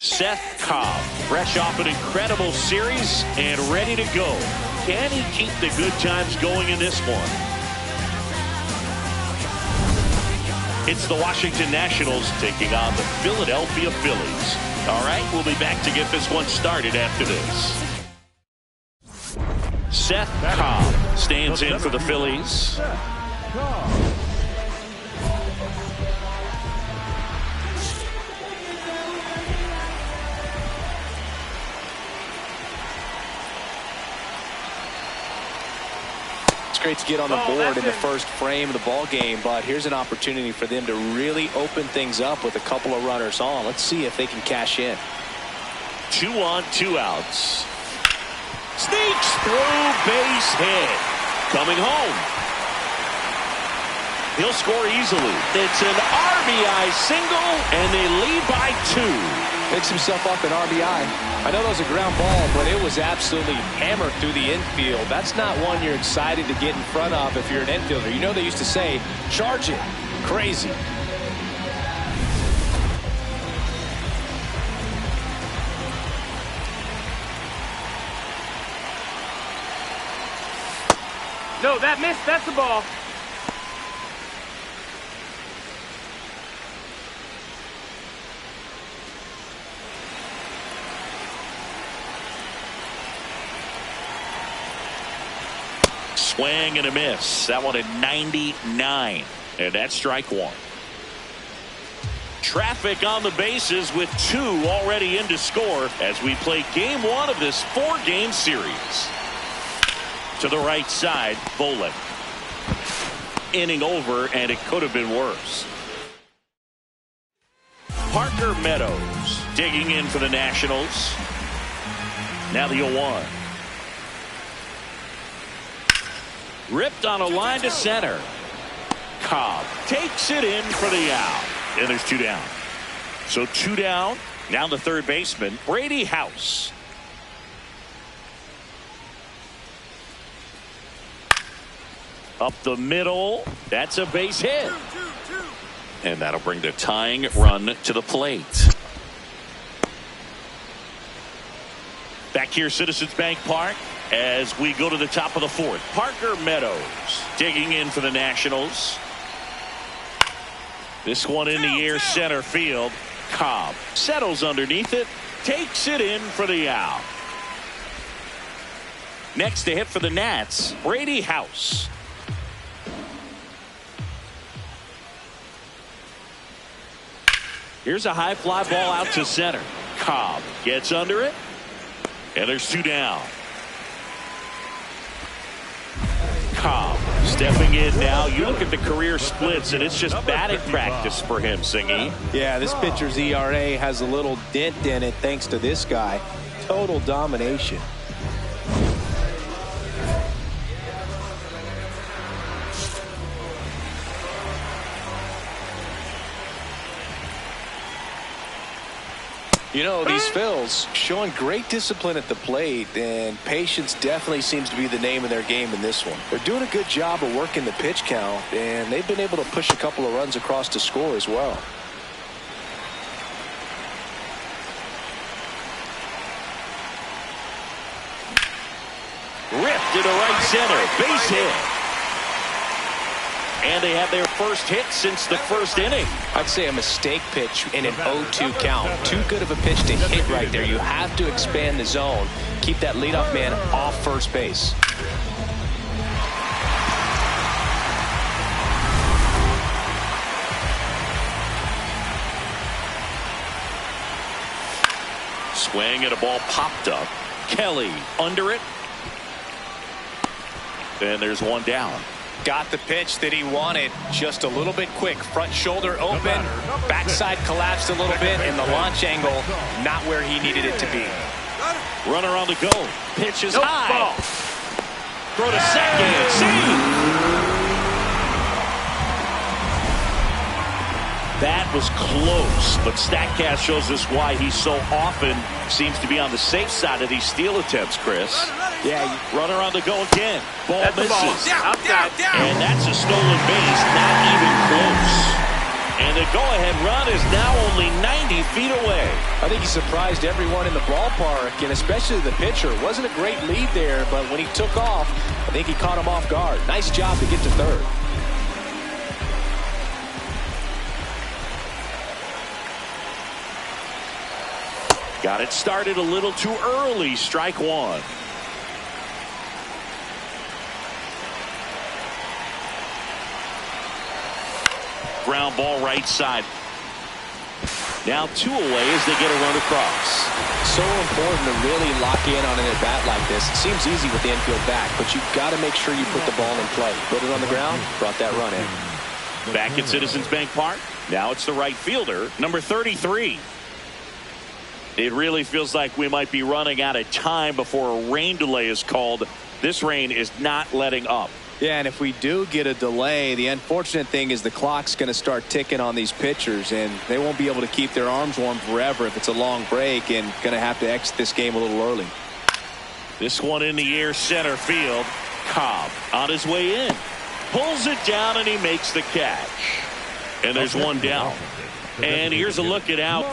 Szen Cobb, fresh off an incredible series and ready to go. Can he keep the good times going in this one? It's the Washington Nationals taking on the Philadelphia Phillies. All right, we'll be back to get this one started after this. Szen Cobb stands in for the Phillies. It's great to get on the board in the first frame of the ball game, but here's an opportunity for them to really open things up with a couple of runners on. Let's see if they can cash in. 2 on, 2 outs. Sneaks through, base hit. Coming home. He'll score easily. It's an RBI single, and they lead by 2. Picks himself up an RBI. I know that was a ground ball, but it was absolutely hammered through the infield. That's not one you're excited to get in front of if you're an infielder. You know they used to say, charge it. Crazy. No, that missed. That's the ball. Swing and a miss. That one at 99. And that's strike 1. Traffic on the bases with 2 already in to score as we play game 1 of this 4-game series. To the right side, Bolin. Inning over, and it could have been worse. Parker Meadows digging in for the Nationals. Now the 0-1. Ripped on a line to center. Cobb takes it in for the out. And there's 2 down. So 2 down. Now the third baseman, Brady House. Up the middle. That's a base hit. And that'll bring the tying run to the plate. Back here, Citizens Bank Park, as we go to the top of the 4th. Parker Meadows digging in for the Nationals. This one in the air, center field. Cobb settles underneath it, takes it in for the out. Next to hit for the Nats, Brady House. Here's a high fly ball out to center. Cobb gets under it, and there's 2 down. Cobb stepping in now. You look at the career splits, and it's just batting practice for him, Singy. Yeah, this pitcher's ERA has a little dent in it thanks to this guy. Total domination. You know, these Phils showing great discipline at the plate, and patience definitely seems to be the name of their game in this one. They're doing a good job of working the pitch count, and they've been able to push a couple of runs across to score as well. Ripped to the right center. Base hit. And they have their first hit since the first inning. I'd say a mistake pitch in an 0-2 count. Too good of a pitch to hit right there. You have to expand the zone. Keep that leadoff man off first base. Swing and a ball popped up. Kelly under it. And there's 1 down. Got the pitch that he wanted, just a little bit quick. Front shoulder open, backside collapsed a little bit, and the launch angle not where he needed it to be. Runner on the go. Pitch is high. Throw to second. See? That was close, but StatCast shows us why he so often seems to be on the safe side of these steal attempts, Chris. Yeah. Runner on the go again. Ball misses. Outside. And that's a stolen base, not even close. And the go-ahead run is now only 90 feet away. I think he surprised everyone in the ballpark, and especially the pitcher. It wasn't a great lead there, but when he took off, I think he caught him off guard. Nice job to get to third. Got it started a little too early. Strike one. Ground ball right side. Now 2 away as they get a run across. So important to really lock in on an at-bat like this. It seems easy with the infield back, but you've got to make sure you put the ball in play. Put it on the ground, brought that run in. Back at Citizens Bank Park. Now it's the right fielder, number 33. It really feels like we might be running out of time before a rain delay is called. This rain is not letting up. Yeah, and if we do get a delay, the unfortunate thing is the clock's going to start ticking on these pitchers, and they won't be able to keep their arms warm forever if it's a long break, and going to have to exit this game a little early. This one in the air, center field. Cobb on his way in. Pulls it down, and he makes the catch. And there's one down. And here's a look at out.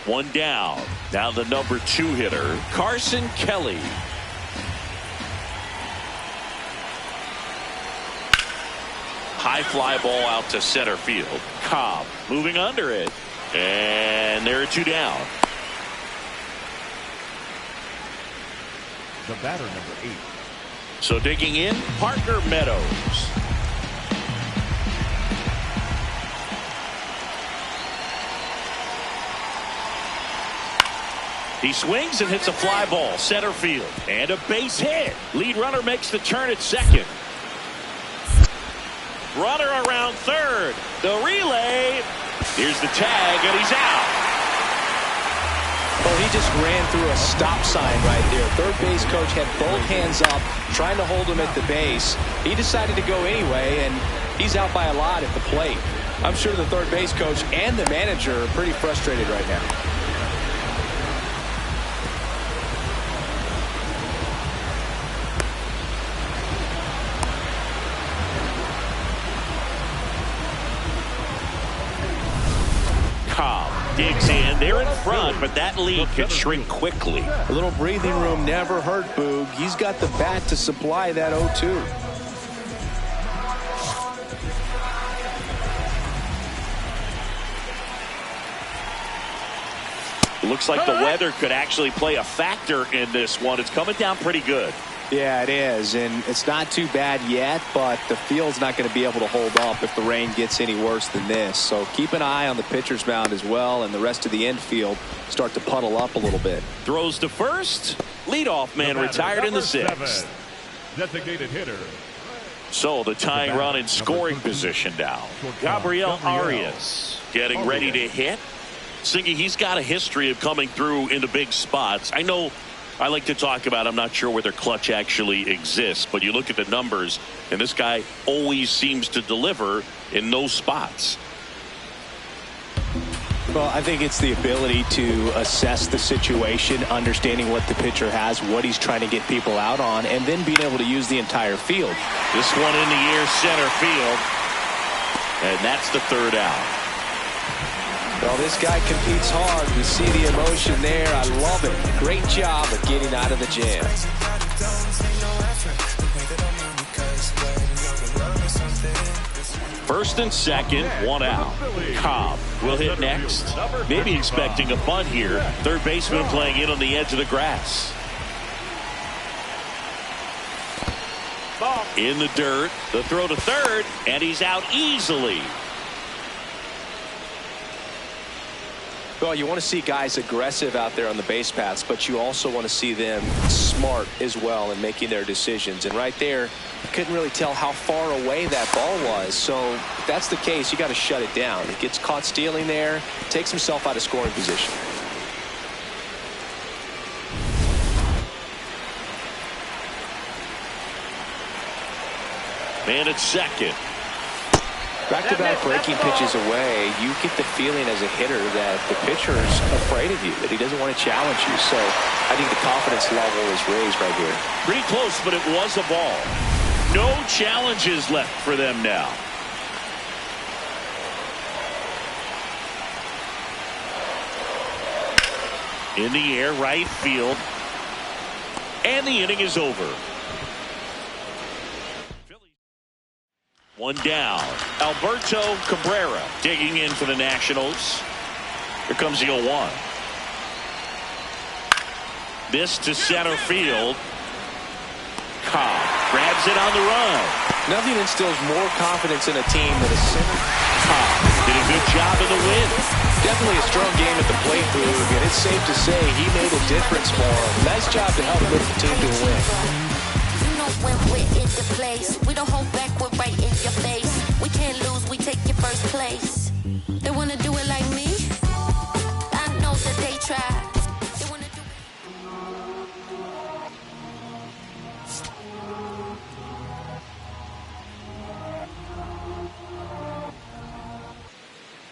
One down. Now the number 2 hitter, Carson Kelly. High fly ball out to center field. Cobb moving under it. And there are 2 down. The batter, number 8. So digging in, Parker Meadows. He swings and hits a fly ball center field, and a base hit. Lead runner makes the turn at second. Runner around third. The relay. Here's the tag, and he's out. Well, he just ran through a stop sign right there. Third base coach had both hands up, trying to hold him at the base. He decided to go anyway, and he's out by a lot at the plate. I'm sure the third base coach and the manager are pretty frustrated right now. Digs in. They're in front, but that lead could shrink quickly. A little breathing room never hurt Boog. He's got the bat to supply that 0-2. Looks like the weather could actually play a factor in this one. It's coming down pretty good. Yeah, it is, and it's not too bad yet, but the field's not going to be able to hold up if the rain gets any worse than this. So keep an eye on the pitcher's mound as well, and the rest of the infield start to puddle up a little bit. Throws to first. Leadoff man retired in the 6th. Designated hitter. So the tying run in scoring position now. Gabriel Arias getting ready to hit. Singy, he's got a history of coming through into big spots. I know I like to talk about, I'm not sure whether clutch actually exists, but you look at the numbers, and this guy always seems to deliver in those spots. Well, I think it's the ability to assess the situation, understanding what the pitcher has, what he's trying to get people out on, and then being able to use the entire field. This one in the air, center field, and that's the 3rd out. Well, this guy competes hard. We see the emotion there. I love it. Great job of getting out of the jam. First and second, 1 out. Cobb will hit next. Maybe expecting a bunt here. Third baseman playing in on the edge of the grass. In the dirt. The throw to third, and he's out easily. Well, you want to see guys aggressive out there on the base paths, but you also want to see them smart as well in making their decisions. And right there, you couldn't really tell how far away that ball was. So if that's the case, you got to shut it down. He gets caught stealing there, takes himself out of scoring position. Man at second. Back-to-back breaking pitches away, you get the feeling as a hitter that the pitcher's afraid of you, that he doesn't want to challenge you. So I think the confidence level is raised right here. Pretty close, but it was a ball. No challenges left for them now. In the air, right field. And the inning is over. One down. Alberto Cabrera digging in for the Nationals. Here comes the 0-1. This to center field. Cobb grabs it on the run. Nothing instills more confidence in a team than a center. Cobb did a good job in the win. Definitely a strong game at the plate, Boog, and it's safe to say he made a difference for him. Nice job to help lift the team to a win. You know when we're in the place, we don't hold back, we're right in your face. We can't lose, we take your first place. They wanna do it like me? I know that they try. They wanna do it.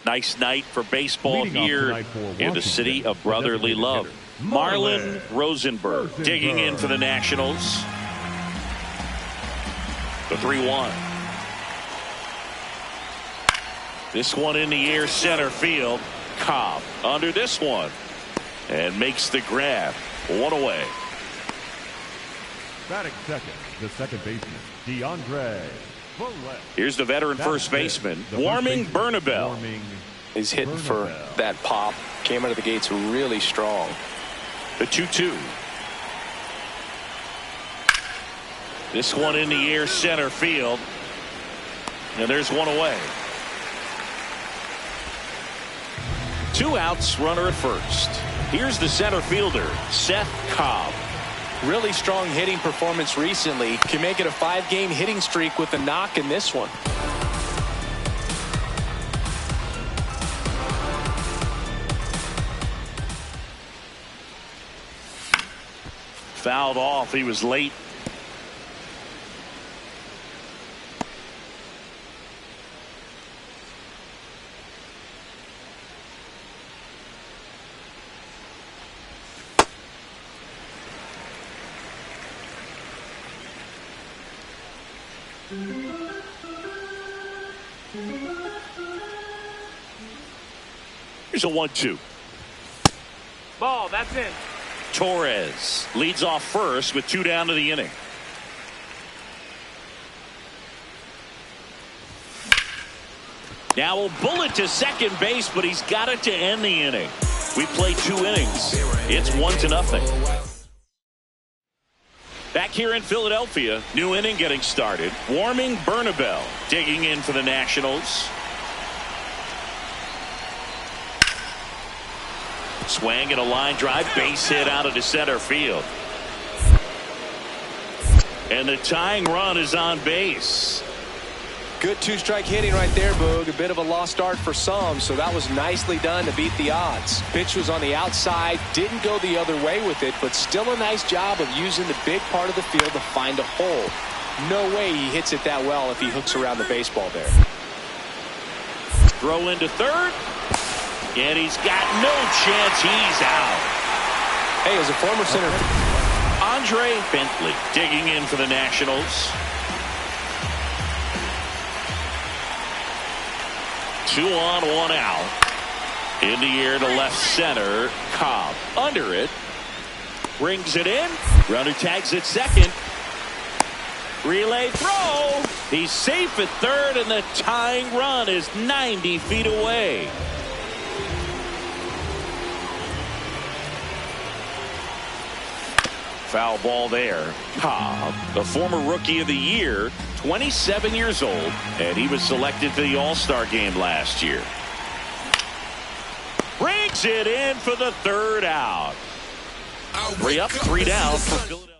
Nice night for baseball Leading off here tonight for in the Washington, city of the brotherly designated love. hitter, Marlon Rosenberg digging in for the Nationals. The 3-1. This one in the air, center field. Cobb under this one and makes the grab. One away. Batting second, the second baseman, DeAndre. Here's the veteran first baseman, Warming Bernabel. He's hitting for that pop. Came out of the gates really strong. The 2-2. This one in the air, center field. And there's one away. 2 outs, runner at first. Here's the center fielder, Szen Cobb. Really strong hitting performance recently. Can make it a 5-game hitting streak with a knock in this one. Fouled off. He was late. Here's a 1-2. Ball, that's in. Torres leads off first with 2 down to the inning. Now a bullet to second base, but he's got it to end the inning. We played 2 innings. It's 1-0. Back here in Philadelphia, new inning getting started. Warming Bernabel digging in for the Nationals. Swing and a line drive, base hit out of the center field. And the tying run is on base. Good 2-strike hitting right there, Boog. A bit of a lost start for some, so that was nicely done to beat the odds. Pitch was on the outside, didn't go the other way with it, but still a nice job of using the big part of the field to find a hole. No way he hits it that well if he hooks around the baseball there. Throw into third. And he's got no chance. He's out. Hey, as a former center, Andre Bentley digging in for the Nationals. 2 on, 1 out. In the air to left center. Cobb under it. Brings it in. Runner tags at second. Relay throw. He's safe at third, and the tying run is 90 feet away. Foul ball there. Cobb, the former Rookie of the Year, 27 years old, and he was selected to the All-Star game last year. Brings it in for the 3rd out. 3 up, 3 down for Philadelphia.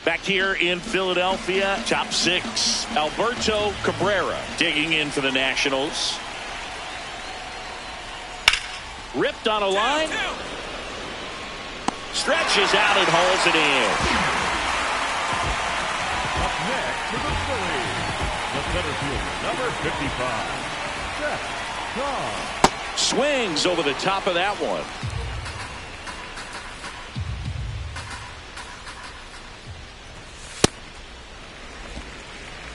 Back here in Philadelphia, top 6, Alberto Cabrera digging in for the Nationals. Ripped on a line. Stretches out and hauls it in. Up next for the Phillies, the center fielder, number 55, Szen Cobb. Swings over the top of that one.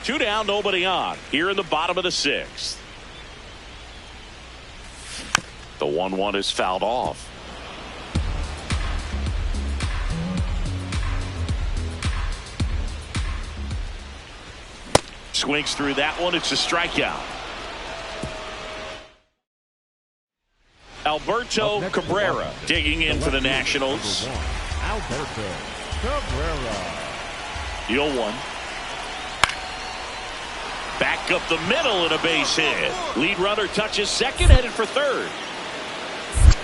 Two down, nobody on. Here in the bottom of the 6th. The 1-1 is fouled off. Swings through that one. It's a strikeout. Alberto Cabrera digging in for the Nationals. Alberto Cabrera. 0-1. Back up the middle and a base hit. Lead runner touches second, headed for third.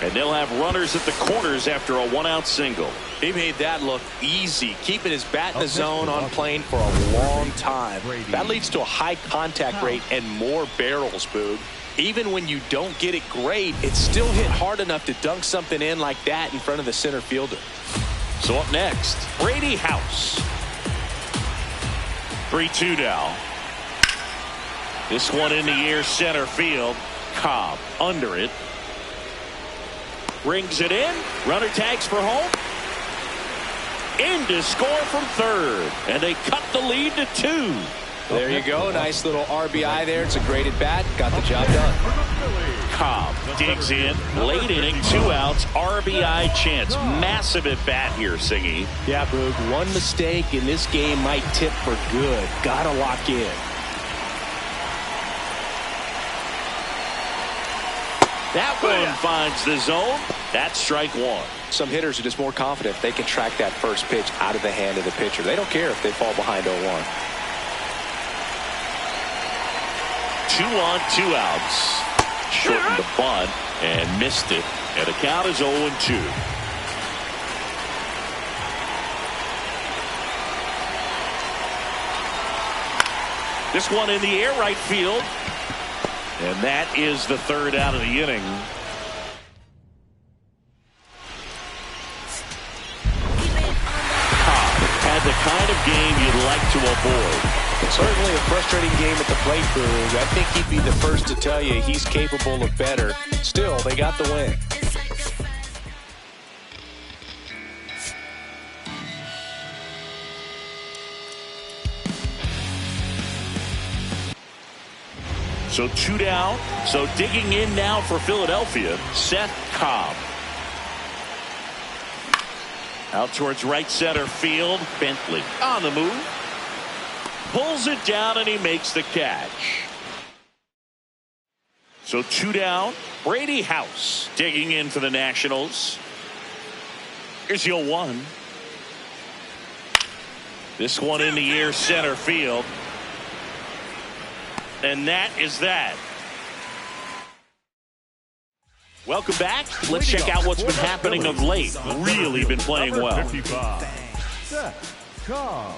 And they'll have runners at the corners after a one-out single. He made that look easy, keeping his bat in the zone on plane for a long time. That leads to a high contact rate and more barrels, Boog. Even when you don't get it great, it's still hit hard enough to dunk something in like that in front of the center fielder. So up next, Brady House. 3-2 now. This one in the air, center field. Cobb under it. Brings it in. Runner tags for home. In to score from third. And they cut the lead to 2. There you go. Nice little RBI there. It's a great at bat. Got the job done. Cobb digs in. Late inning, 2 outs. RBI chance. Massive at bat here, Singy. Yeah, Boog. One mistake in this game might tip for good. Gotta lock in. That one finds the zone. That's strike 1. Some hitters are just more confident if they can track that first pitch out of the hand of the pitcher. They don't care if they fall behind 0-1. 2 on, 2 outs. Shortened the bunt and missed it. And the count is 0-2. This one in the air, right field. And that is the third out of the inning. Cobb had the kind of game you'd like to avoid. Certainly a frustrating game at the plate, Boog. I think he'd be the first to tell you he's capable of better. Still, they got the win. So 2 down. So digging in now for Philadelphia, Szen Cobb. Out towards right center field. Bentley on the move. Pulls it down and he makes the catch. So 2 down. Brady House digging in for the Nationals. Here's 0-1. This one in the air, center field. And that is that. Welcome back. Let's check out what's been happening of late. Really been playing well. 55. Szen Cobb.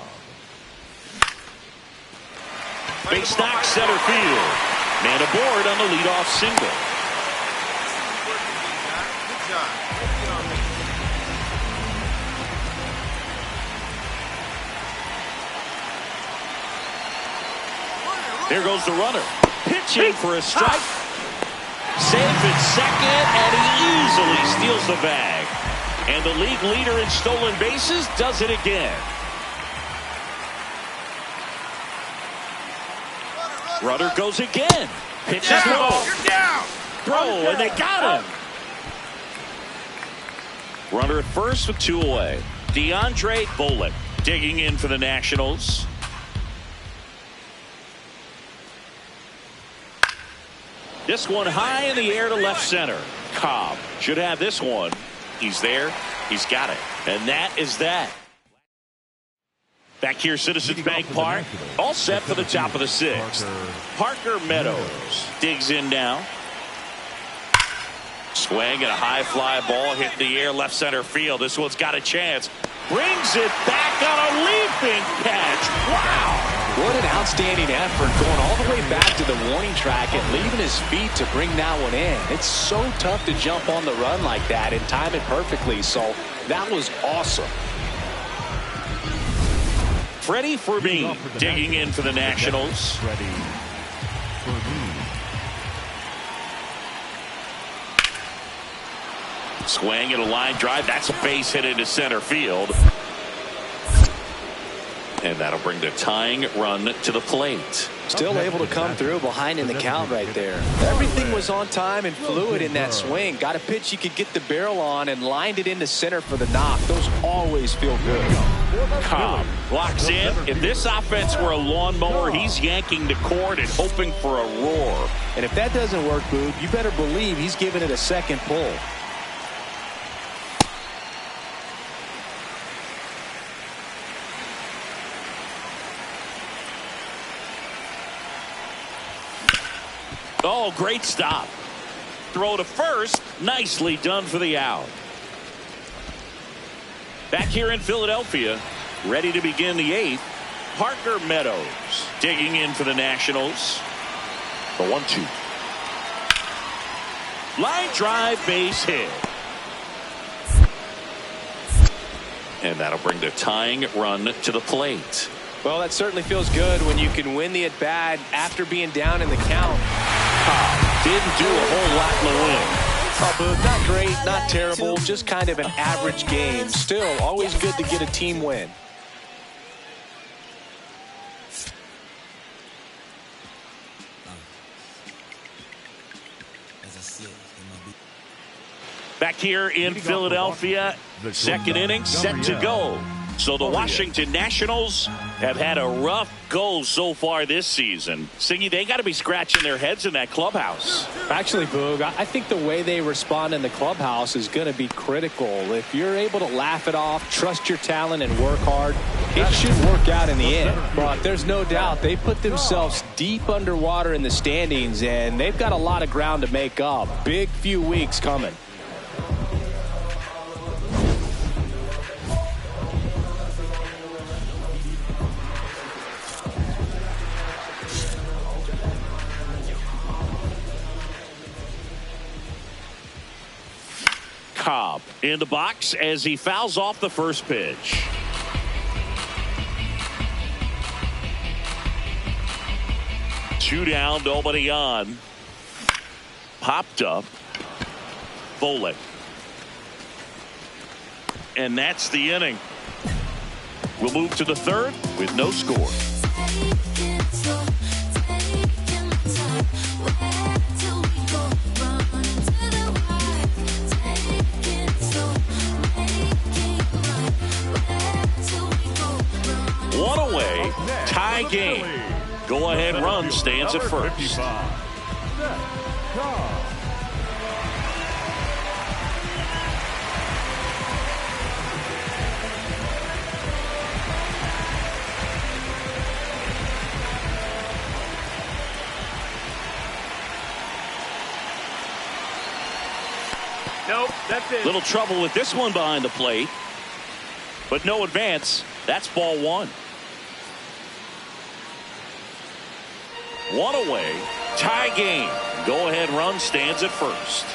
Base knock center field. Man aboard on the leadoff single. Good job. There goes the runner. Pitching for a strike. Safe at second, and he easily steals the bag. And the league leader in stolen bases does it again. Runner goes again. Pitches low. You're down. Throw, and they got him. Runner at first with 2 away. DeAndre Bolin digging in for the Nationals. This one high in the air to left center. Cobb should have this one. He's there. He's got it. And that is that. Back here, Citizens Bank Park. All set for the top of the 6th. Parker Meadows digs in now. Swing and a high fly ball hit the air left center field. This one's got a chance. Brings it back on a leaping catch. Wow. What an outstanding effort, going all the way back to the warning track and leaving his feet to bring that one in. It's so tough to jump on the run like that and time it perfectly. So that was awesome. Freddie Fermin digging in for the Nationals. Freddie Fermin. Swing and a line drive. That's a base hit into center field. And that'll bring the tying run to the plate. Still able to come through behind in the count right there. Everything was on time and fluid in that swing. Got a pitch you could get the barrel on and lined it into center for the knock. Those always feel good. Cobb locks in. If this offense were a lawnmower, he's yanking the cord and hoping for a roar. And if that doesn't work, Boog, you better believe he's giving it a second pull. Oh, great stop. Throw to first. Nicely done for the out. Back here in Philadelphia, ready to begin the 8th. Parker Meadows digging in for the Nationals. The 1-2. Line drive, base hit. And that'll bring the tying run to the plate. Well, that certainly feels good when you can win the at-bat after being down in the count. Didn't do a whole lot in the win. Boog, not great, not terrible, just kind of an average game. Still, always good to get a team win. Back here in Philadelphia, second inning set to go. So the Washington Nationals have had a rough go so far this season. Singy, they got to be scratching their heads in that clubhouse. Actually, Boog, I think the way they respond in the clubhouse is going to be critical. If you're able to laugh it off, trust your talent, and work hard, it should work out in the end. But there's no doubt they put themselves deep underwater in the standings, and they've got a lot of ground to make up. Big few weeks coming. Cobb in the box as he fouls off the first pitch. Two down, nobody on. Popped up. Bolek. And that's the inning. We'll move to the 3rd with no score. One away, tie game. Go ahead run stands at first. Nope, that's it. Little trouble with this one behind the plate, but no advance. That's ball 1. One away, tie game. Go ahead run stands at first.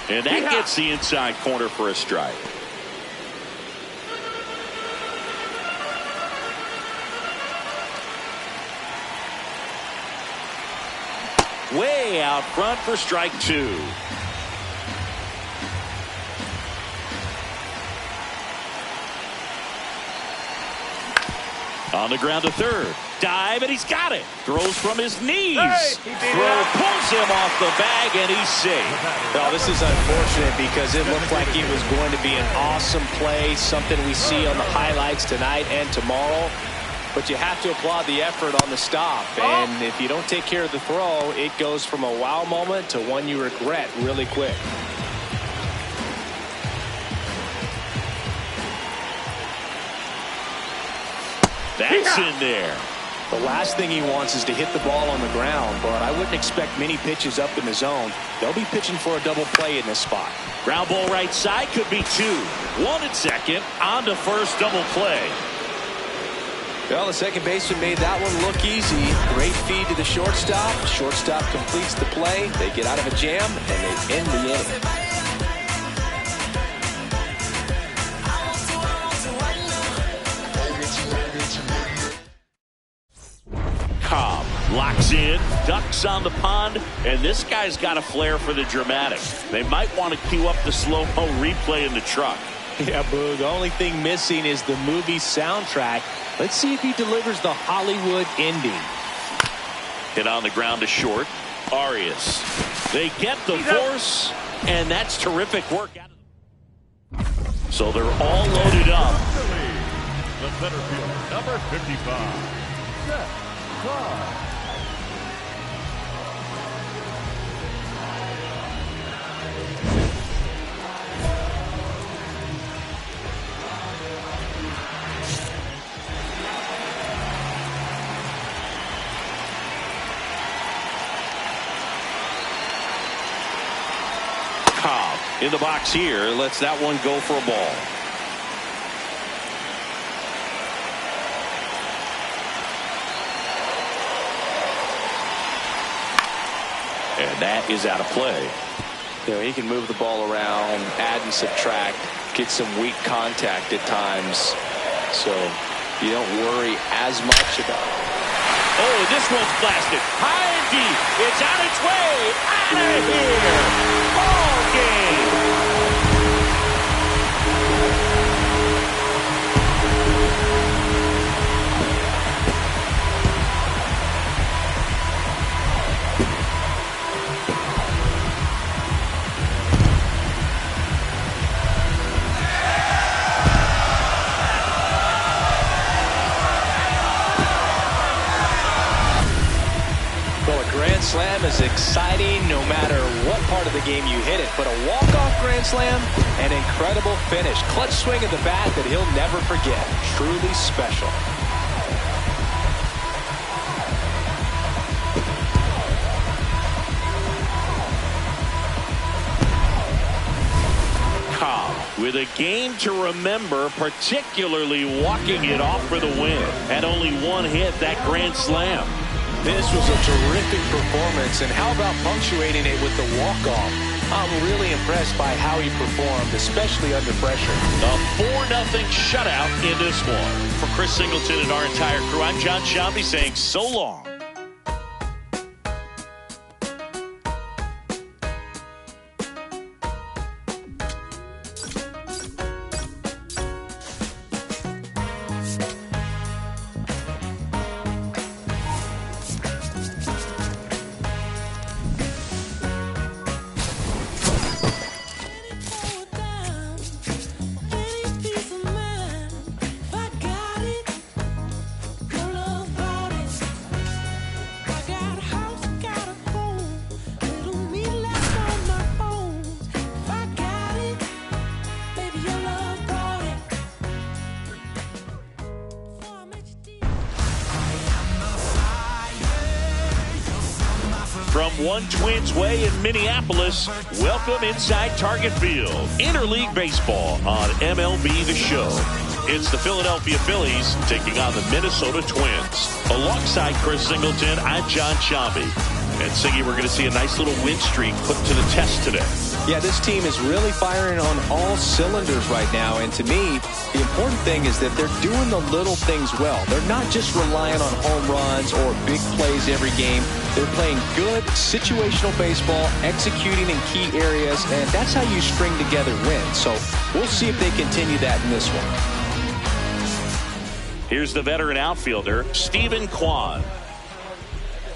And that gets the inside corner for a strike. Way out front for strike 2. On the ground to third. Dive, and he's got it. Throws from his knees. Throw pulls him off the bag, and he's safe. Well, this is unfortunate because it looked like it was going to be an awesome play, something we see on the highlights tonight and tomorrow. But you have to applaud the effort on the stop. And if you don't take care of the throw, it goes from a wow moment to one you regret really quick. That's in there. The last thing he wants is to hit the ball on the ground, but I wouldn't expect many pitches up in the zone. They'll be pitching for a double play in this spot. Ground ball right side could be 2. 1 at second, on to first, double play. Well, the second baseman made that one look easy. Great feed to the shortstop. Shortstop completes the play. They get out of a jam, and they end the inning. Cobb locks in, ducks on the pond, and this guy's got a flair for the dramatic. They might want to cue up the slow-mo replay in the truck. Yeah, Boo, the only thing missing is the movie soundtrack. Let's see if he delivers the Hollywood ending. Hit on the ground to short. Arias. They get the force, and that's terrific work. So they're all loaded up. The center fielder, number 55, Szen Cobb. Cobb in the box here, lets that one go for a ball. And that is out of play. You know, he can move the ball around, add and subtract, get some weak contact at times. So you don't worry as much about it. Oh, this one's blasted. High and deep. It's on its way. Out of here. Ball game. Slam is exciting no matter what part of the game you hit it, but a walk-off grand slam, an incredible finish. Clutch swing of the bat that he'll never forget. Truly special. Cobb with a game to remember, particularly walking it off for the win. Had only one hit, that grand slam. This was a terrific performance, and how about punctuating it with the walk-off? I'm really impressed by how he performed, especially under pressure. A 4-0 shutout in this one. For Chris Singleton and our entire crew, I'm John Shambi saying so long. From One Twins Way in Minneapolis, welcome inside Target Field. Interleague Baseball on MLB The Show. It's the Philadelphia Phillies taking on the Minnesota Twins. Alongside Chris Singleton, I'm John Shambi. And Siggy, we're going to see a nice little win streak put to the test today. Yeah, this team is really firing on all cylinders right now. And to me, the important thing is that they're doing the little things well. They're not just relying on home runs or big plays every game. They're playing good situational baseball, executing in key areas, and that's how you string together wins. So we'll see if they continue that in this one. Here's the veteran outfielder, Stephen Kwan.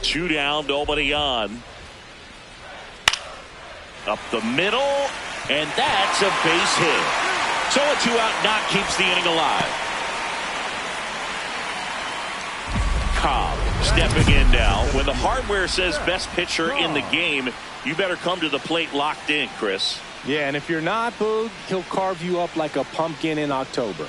2 down, nobody on. Up the middle, and that's a base hit. So a 2-out knock keeps the inning alive. Cobb stepping in now. When the hardware says best pitcher in the game, you better come to the plate locked in, Chris. Yeah, and if you're not, Boog, he'll carve you up like a pumpkin in October.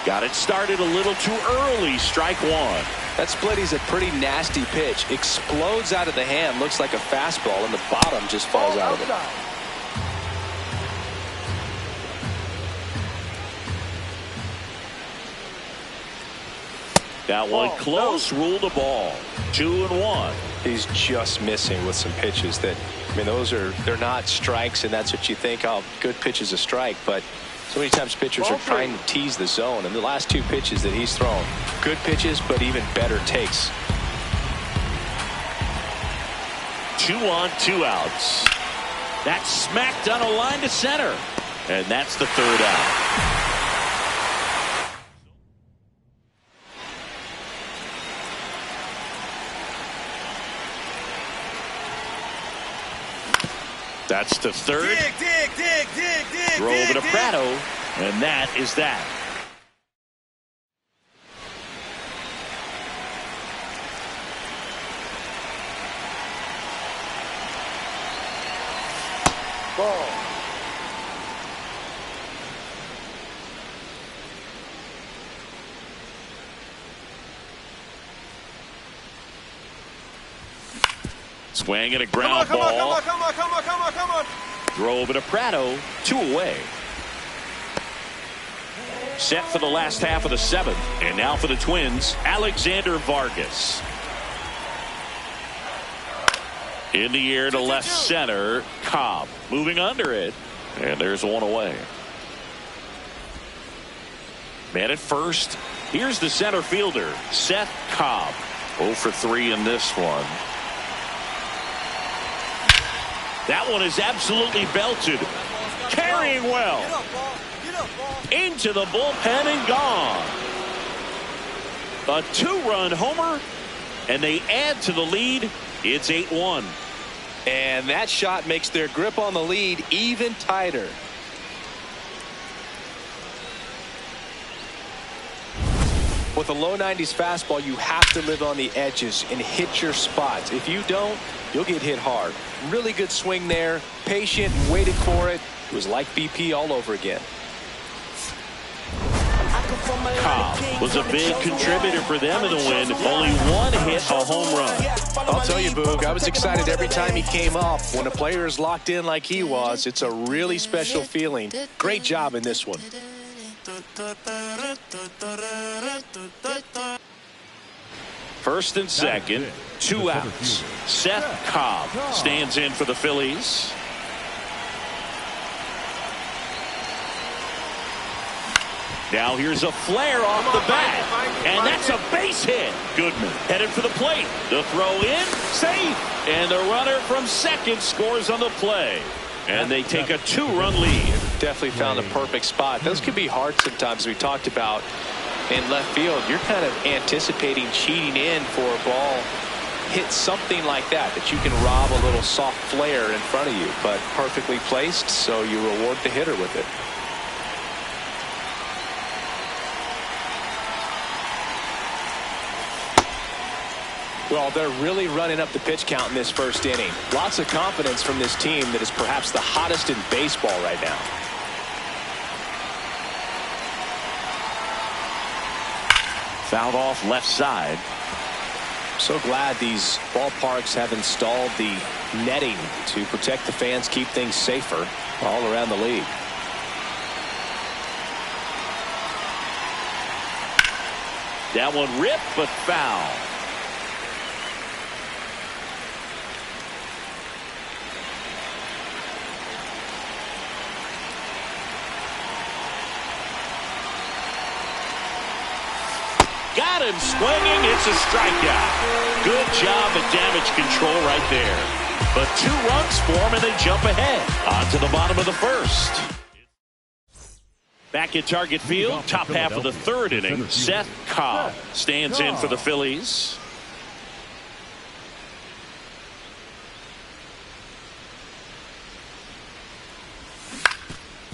Got it started a little too early. Strike one. That split is a pretty nasty pitch. Explodes out of the hand. Looks like a fastball, and the bottom just falls out of it. That one close, ruled the ball. 2-1. He's just missing with some pitches that, I mean, they're not strikes, and that's what you think, oh, good pitch is a strike, but so many times pitchers are trying to tease the zone, and the last 2 pitches that he's thrown, good pitches, but even better takes. 2 on, 2 outs. That's smacked on a line to center, and that's the 3rd out. That's the 3rd. Throw over to Prado, and that is that. Ball. Swing and a ground ball. Come on. Throw over to Prado. 2 away. Set for the last half of the 7th. And now for the Twins, Alexander Vargas. In the air to left center, Cobb. Moving under it. And there's 1 away. Man at first. Here's the center fielder, Szen Cobb. 0 for 3 in this one. That one is absolutely belted. Carrying well. Into the bullpen and gone. A 2-run homer, and they add to the lead. It's 8-1. And that shot makes their grip on the lead even tighter. With a low 90s fastball, you have to live on the edges and hit your spots. If you don't, you'll get hit hard. Really good swing there. Patient, waited for it. It was like BP all over again. Cobb was a big contributor for them in the win. Only 1 hit, a home run. I'll tell you, Boog, I was excited every time he came up. When a player is locked in like he was, it's a really special feeling. Great job in this one. First and second, 2 outs. Szen Cobb stands in for the Phillies. Now here's a flare off the bat, and that's a base hit. Goodman headed for the plate. The throw in, safe, and the runner from second scores on the play. And they take a 2-run lead. Definitely found a perfect spot. Those can be hard sometimes. We talked about in left field, you're kind of anticipating cheating in for a ball. Hit something like that you can rob a little soft flare in front of you, but perfectly placed, so you reward the hitter with it. Well, they're really running up the pitch count in this first inning. Lots of confidence from this team that is perhaps the hottest in baseball right now. Fouled off left side. So glad these ballparks have installed the netting to protect the fans, keep things safer all around the league. That one ripped, but foul. Got him swinging. It's a strikeout. Good job at damage control right there. But 2 runs for him, and they jump ahead. On to the bottom of the first. Back at Target Field, top half of the 3rd inning. Szen Cobb stands in for the Phillies.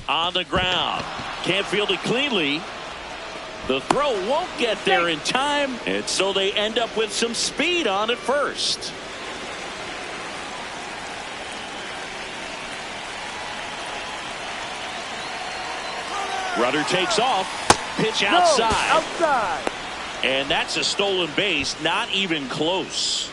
On the ground. Can't field it cleanly. The throw won't get there in time, and so they end up with some speed on at first. Runner takes off. Pitch outside. And that's a stolen base, not even close.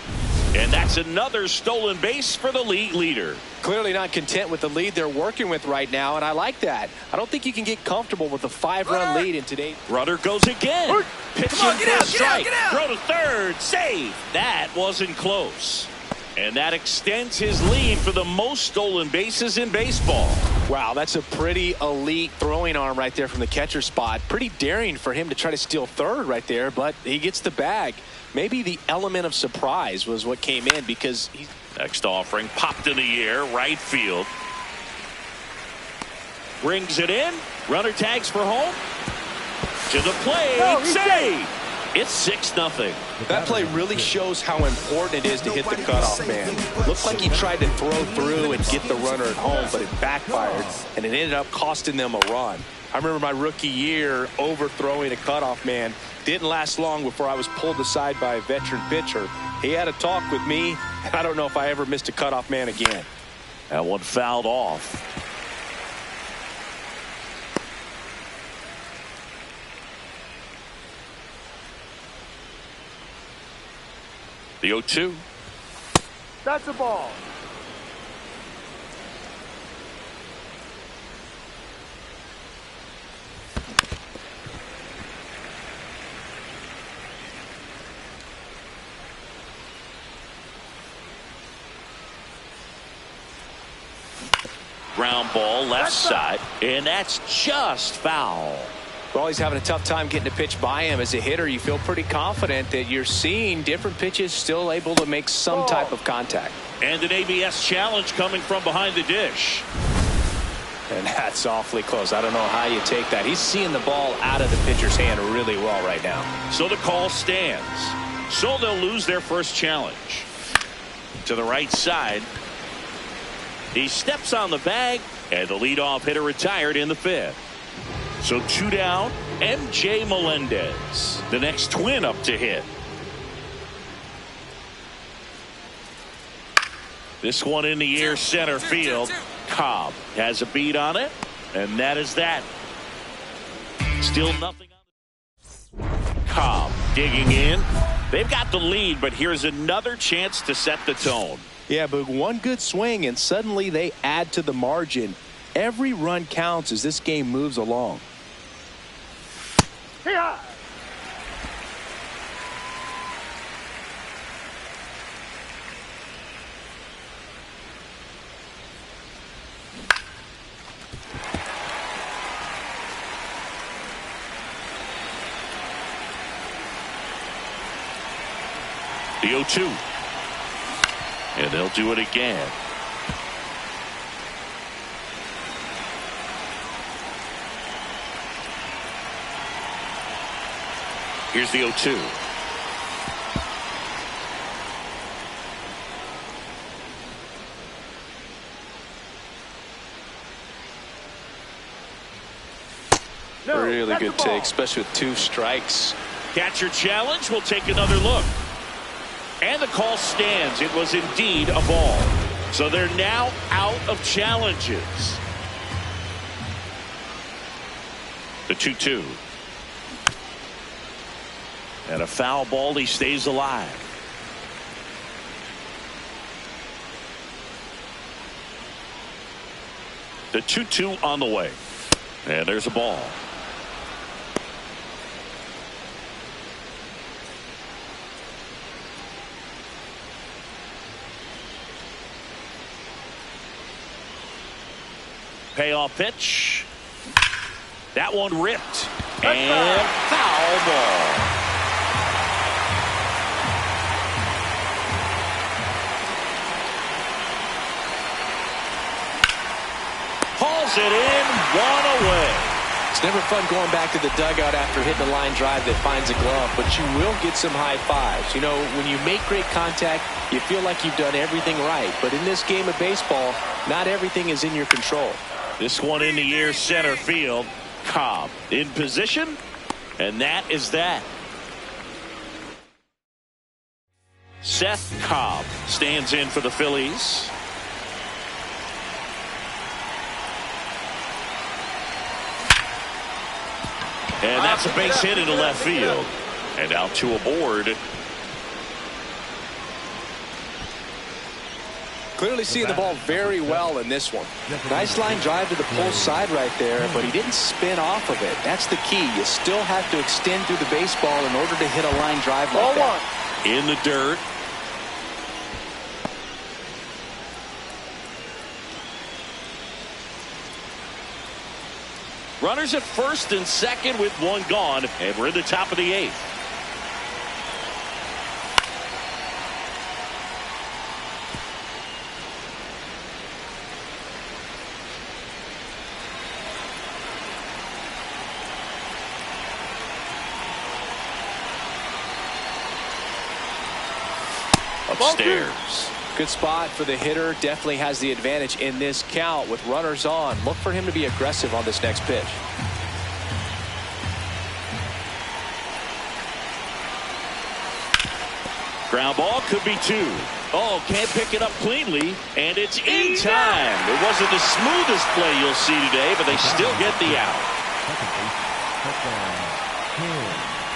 And that's another stolen base for the league leader. Clearly not content with the lead they're working with right now, and I like that. I don't think you can get comfortable with a 5-run lead in today. Runner goes again. Pitching for a strike. Throw to third. Save. That wasn't close. And that extends his lead for the most stolen bases in baseball. Wow, that's a pretty elite throwing arm right there from the catcher spot. Pretty daring for him to try to steal third right there, but he gets the bag. Maybe the element of surprise was what came in because he's... Next offering popped in the air, right field. Brings it in. Runner tags for home. To the plate. Save. It's 6-0. That play really shows how important it is to hit the cutoff man. Looked like he tried to throw through and get the runner at home, but it backfired, and it ended up costing them a run. I remember my rookie year overthrowing a cutoff man. Didn't last long before I was pulled aside by a veteran pitcher. He had a talk with me, and I don't know if I ever missed a cutoff man again. That one fouled off. The 0-2. That's a ball. Ground ball left side, and that's just foul. Well, he's having a tough time getting a pitch by him. As a hitter, you feel pretty confident that you're seeing different pitches still able to make some type of contact. And an ABS challenge coming from behind the dish. And that's awfully close. I don't know how you take that. He's seeing the ball out of the pitcher's hand really well right now. So the call stands. So they'll lose their first challenge. To the right side. He steps on the bag, and the leadoff hitter retired in the 5th. So 2 down, MJ Melendez, the next twin up to hit. This one in the air center field. Cobb has a beat on it, and that is that. Still nothing on it. Cobb digging in. They've got the lead, but here's another chance to set the tone. Yeah, but one good swing, and suddenly they add to the margin. Every run counts as this game moves along. Here. The 0-2. And they'll do it again. Here's the 0-2. No, really that's good the ball. take, especially with 2 strikes. Catcher challenge. We'll take another look. And the call stands. It was indeed a ball. So they're now out of challenges. The 2-2. And a foul ball. He stays alive. The 2-2 on the way. And there's a ball. Payoff pitch. That one ripped. And foul ball. Hauls it in, 1 away. It's never fun going back to the dugout after hitting a line drive that finds a glove, but you will get some high fives. You know, when you make great contact, you feel like you've done everything right. But in this game of baseball, not everything is in your control. This one in the air center field. Cobb in position, and that is that. Szen Cobb stands in for the Phillies. And that's a base hit into left field. And out to a board. Clearly seeing the ball very well in this one. Nice line drive to the pull side right there, but he didn't spin off of it. That's the key. You still have to extend through the baseball in order to hit a line drive like that. In the dirt. Runners at first and second with one gone, and we're in the top of the eighth. Upstairs. Good spot for the hitter. Definitely has the advantage in this count with runners on. Look for him to be aggressive on this next pitch. Ground ball could be two. Oh, can't pick it up cleanly, and it's in time. It wasn't the smoothest play you'll see today, but they still get the out.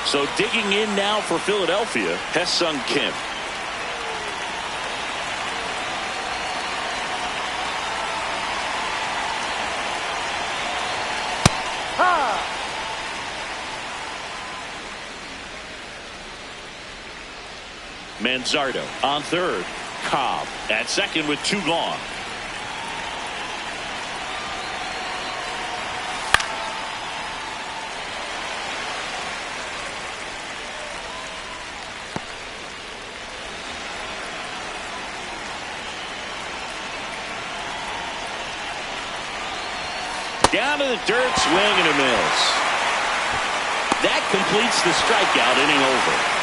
So digging in now for Philadelphia, Szen Cobb. Manzardo on third. Cobb at second with two gone. Down to the dirt, swing and a miss. That completes the strikeout, inning over.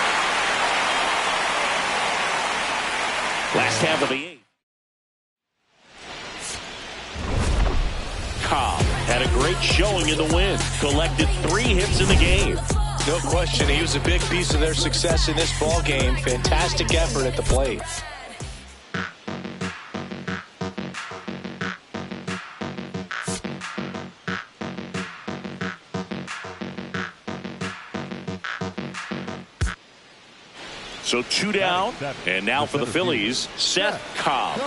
Last half of the eighth. Cobb had a great showing in the win. Collected 3 hits in the game. No question, he was a big piece of their success in this ball game. Fantastic effort at the plate. So 2 down, and now for the Phillies, Szen Cobb.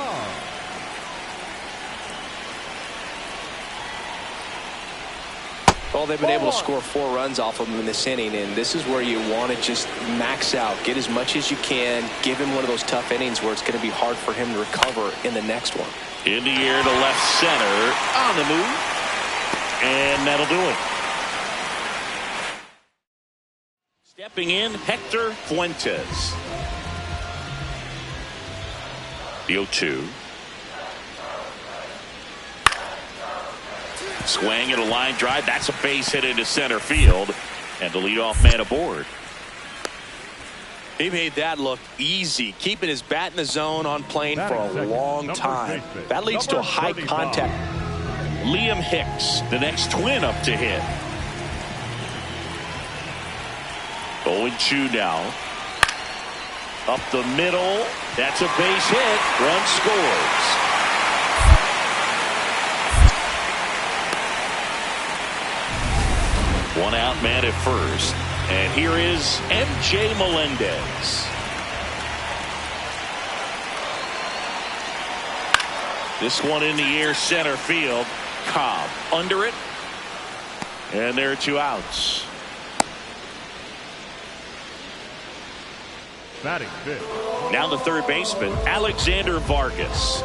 Well, they've been able to score 4 runs off of him in this inning, and this is where you want to just max out, get as much as you can, give him one of those tough innings where it's going to be hard for him to recover in the next one. In the air to left center, on the move, and that'll do it. Stepping in, Hector Fuentes. The 0-2. Swing at a line drive. That's a base hit into center field. And the leadoff man aboard. He made that look easy, keeping his bat in the zone on plane for a long time. That leads to a high contact. Liam Hicks, the next twin up to hit. 0-2 now. Up the middle. That's a base hit. Run scores. One out man at first. And here is M.J. Melendez. This one in the air, center field. Cobb under it. And there are 2 outs. Batting fifth. Now the third baseman, Alexander Vargas.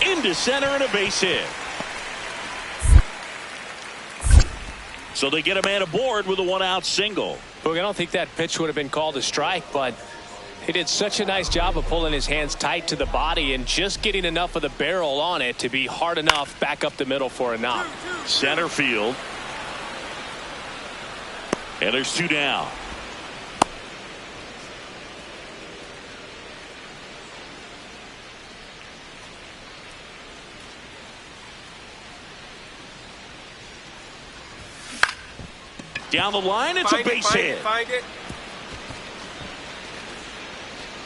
Into center and a base hit. So they get a man aboard with a 1-out single. Look, I don't think that pitch would have been called a strike, but he did such a nice job of pulling his hands tight to the body and just getting enough of the barrel on it to be hard enough back up the middle for a knock. Center field. And there's 2 down. Down the line, it's a base hit.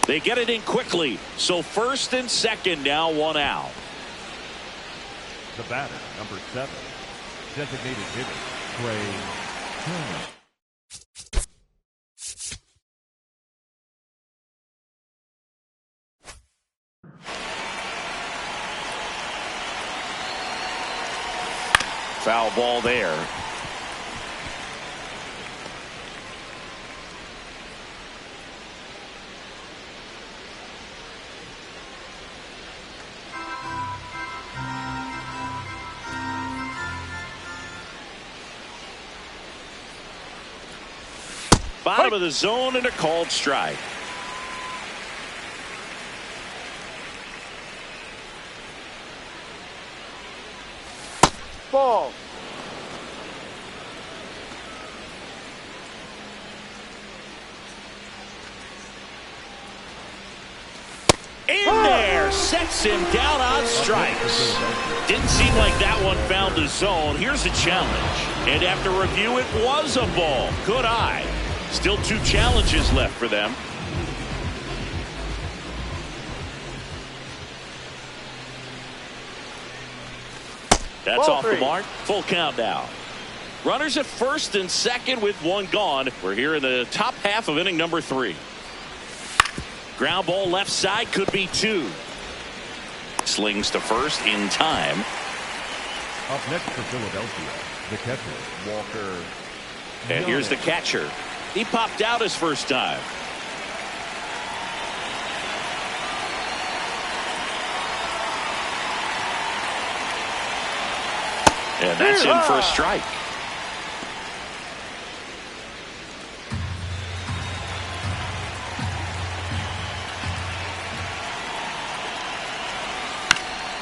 They get it in quickly. So first and second now, 1 out. The batter, number 7, designated hitter, Trey Turner. Foul ball there. Bottom of the zone and a called strike. Ball. In there, sets him down on strikes. Didn't seem like that one found the zone. Here's a challenge. And after review, it was a ball. Good eye. Still 2 challenges left for them. That's off the mark. Full count now. Runners at first and second with 1 gone. We're here in the top half of inning number 3. Ground ball left side, could be 2. Slings to first in time. Up next for Philadelphia, the catcher, Walker. And here's the catcher. He popped out his first time. And that's in for a strike.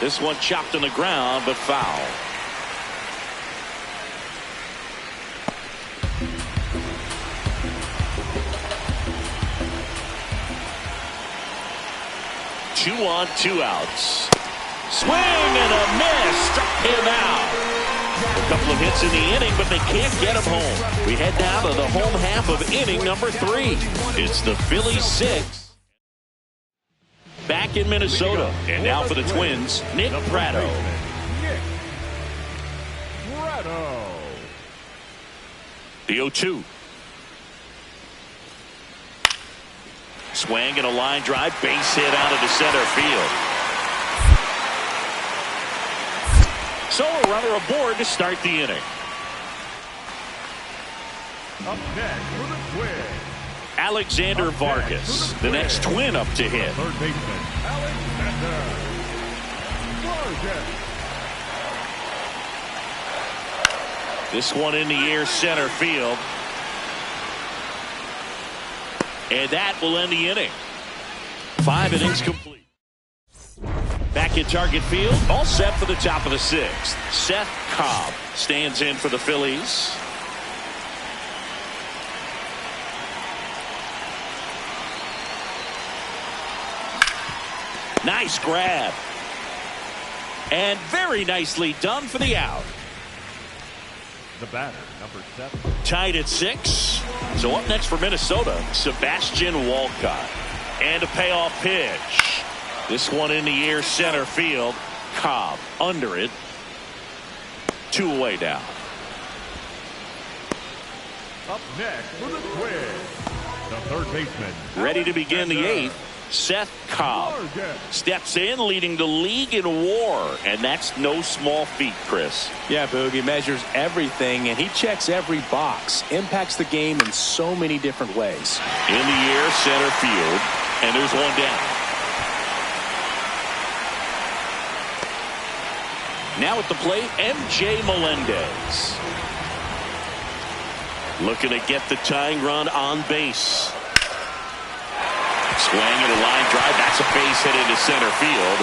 This one chopped on the ground, but foul. Two on, 2 outs. Swing and a miss. Struck him out. A couple of hits in the inning, but they can't get him home. We head now to the home half of inning number 3. It's the Phillies 6. Back in Minnesota. And now for the Twins, Nick Pratto. Nick Pratto. The 0-2. Swing and a line drive, base hit out of the center field. So a runner aboard to start the inning. Up next for the Twins, Alexander Vargas, the next Twin up to hit. third baseman, Alexander Vargas. This one in the air, center field. And that will end the inning. 5 innings complete. Back in target field, all set for the top of the 6th. Szen Cobb stands in for the Phillies. Nice grab. And very nicely done for the out. The batter, number 7. Tied at 6. So up next for Minnesota, Sebastian Walcott. And a payoff pitch. This one in the air, center field. Cobb under it. 2 away now. Up next for the Twins, the third baseman. Ready to begin the 8th. Szen Cobb steps in, leading the league in WAR, and that's no small feat, Chris. Yeah, Boog, he measures everything, and he checks every box. Impacts the game in so many different ways. In the air, center field, and there's one down. Now at the plate, MJ Melendez. Looking to get the tying run on base. Swing and a line drive. That's a base hit into center field.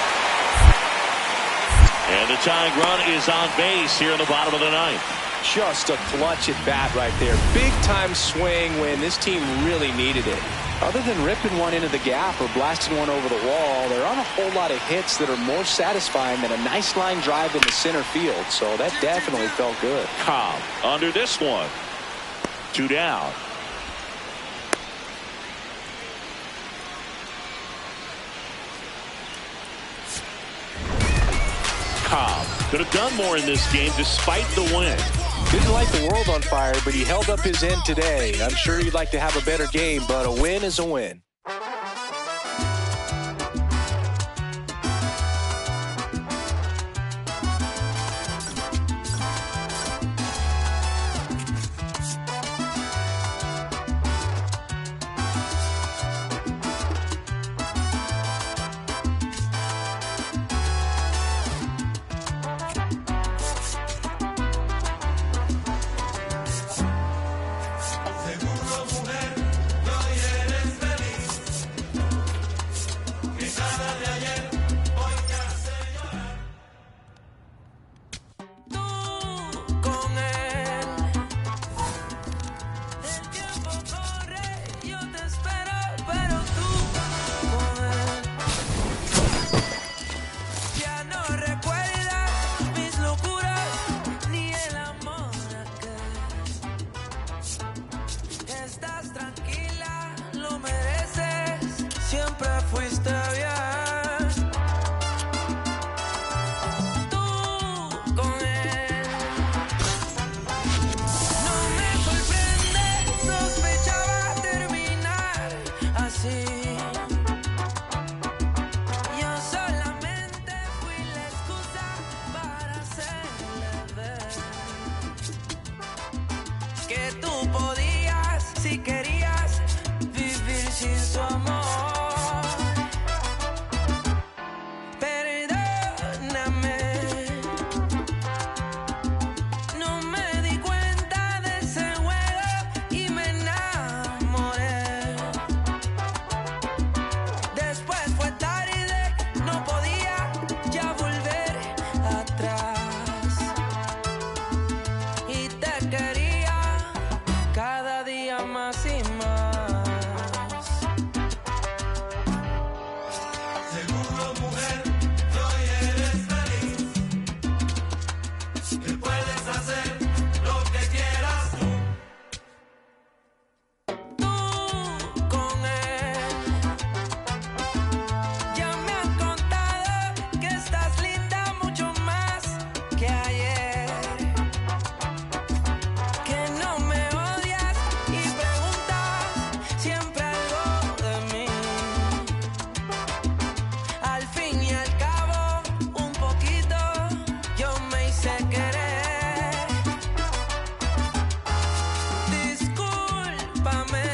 And the tying run is on base here in the bottom of the 9th. Just a clutch at bat right there. Big time swing when this team really needed it. Other than ripping one into the gap or blasting one over the wall, there aren't a whole lot of hits that are more satisfying than a nice line drive into center field. So that definitely felt good. Cobb under this one. 2 down. Cobb could have done more in this game despite the win. Didn't light the world on fire, but he held up his end today. I'm sure he'd like to have a better game, but a win is a win. fuiste bien. Tú con él. No me sorprende, sospechaba terminar así. Yo solamente fui la excusa para hacerle ver que tú podías, si querías, vivir sin su amor. Perdóname, no me di cuenta de ese juego y me enamoré. Después fue tarde, no podía ya volver atrás. Y te quería cada día más y más. Seguro, mujer, que hoy eres feliz, que puedes hacer lo que quieras tú. Tú con él. Ya me han contado que estás linda mucho más que ayer. Que no me odias y preguntas siempre algo de mí. Al fin y al cabo, un poquito yo me hice querer. Discúlpame.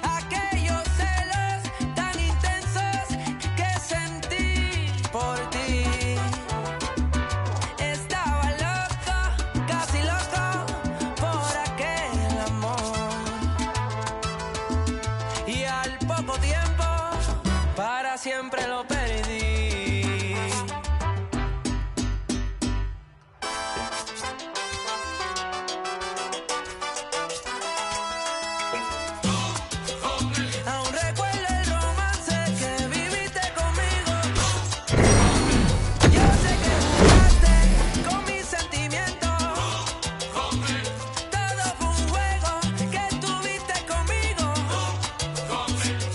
Aquellos celos tan intensos que sentí por ti. Estaba loco, casi loco por aquel amor. Y al poco tiempo, para siempre lo perdí. Aún recuerdo el romance que viviste conmigo. Yo sé que jugaste con mis sentimientos. Todo fue un juego que tuviste conmigo.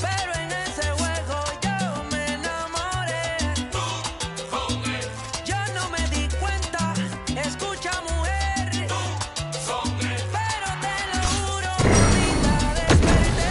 Pero en ese juego yo me enamoré. Yo no me di cuenta, escucha mujer. Pero te lo juro, ahorita desperté.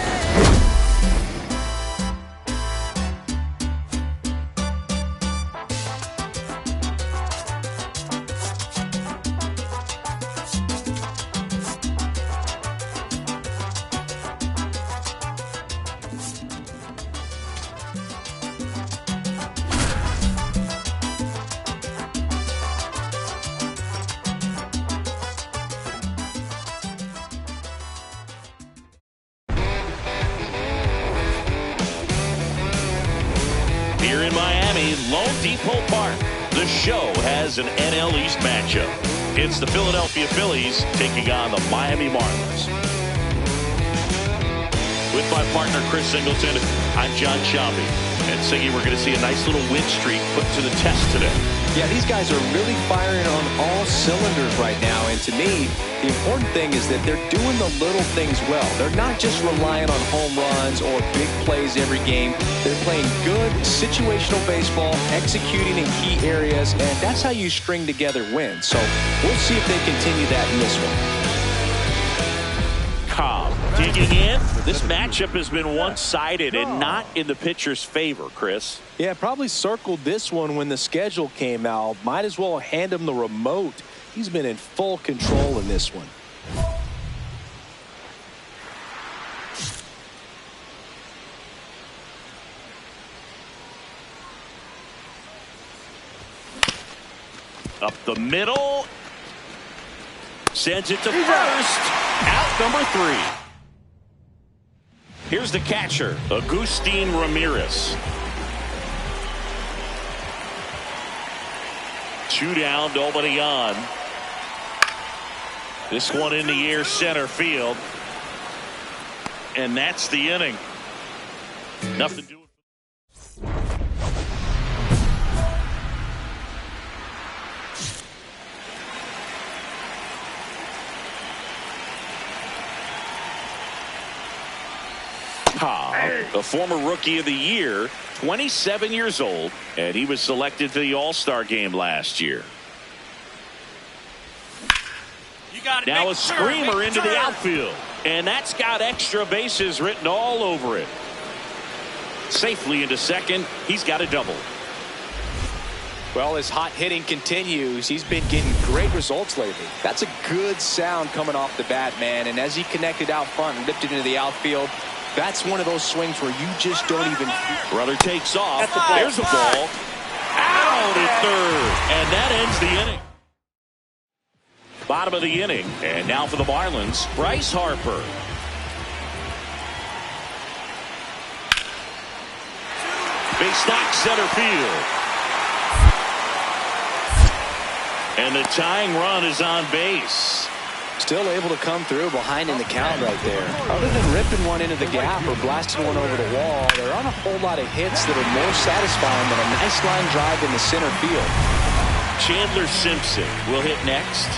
Here in Miami, Lone Depot Park, the show has an NL East matchup. It's the Philadelphia Phillies taking on the Miami Marlins. With my partner, Chris Singleton, I'm John Shelby. And Siggy, we're going to see a nice little win streak put to the test today. Yeah, these guys are really firing on all cylinders right now. And to me, the important thing is that they're doing the little things well. They're not just relying on home runs or big plays every game. They're playing good situational baseball, executing in key areas, and that's how you string together wins. So we'll see if they continue that in this one. Cobb digging in. This matchup has been one-sided and not in the pitcher's favor, Chris. Yeah, probably circled this one when the schedule came out. Might as well hand him the remote. He's been in full control in this one. Up the middle. Sends it to first. Out number 3. Here's the catcher, Agustin Ramirez. 2 down, nobody on. This one in the air, center field. And that's the inning. Nothing to do with Cobb a former Rookie of the Year, 27 years old, and he was selected for the All-Star game last year. Now a screamer into the outfield, and that's got extra bases written all over it. Safely into second. He's got a double. Well, his hot hitting continues. He's been getting great results lately. That's a good sound coming off the bat, man. And as he connected out front and ripped it into the outfield, that's one of those swings where you just don't even. Runner takes off. There's a ball. Out at third. And that ends the inning. Bottom of the inning. And now for the Marlins, Bryce Harper. Base knock center field. And the tying run is on base. Still able to come through behind in the count right there. Other than ripping one into the gap or blasting one over the wall, there aren't a whole lot of hits that are more satisfying than a nice line drive in the center field. Chandler Simpson will hit next.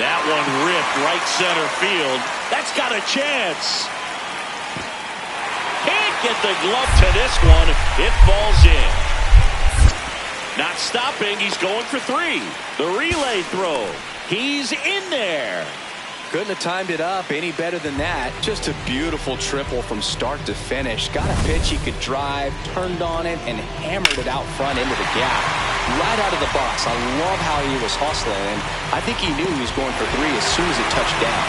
That one ripped right center field. That's got a chance. Can't get the glove to this one. It falls in. Not stopping. He's going for three. The relay throw. He's in there. Couldn't have timed it up any better than that. Just a beautiful triple from start to finish. Got a pitch he could drive, turned on it, and hammered it out front into the gap. Right out of the box. I love how he was hustling, and I think he knew he was going for three as soon as it touched down.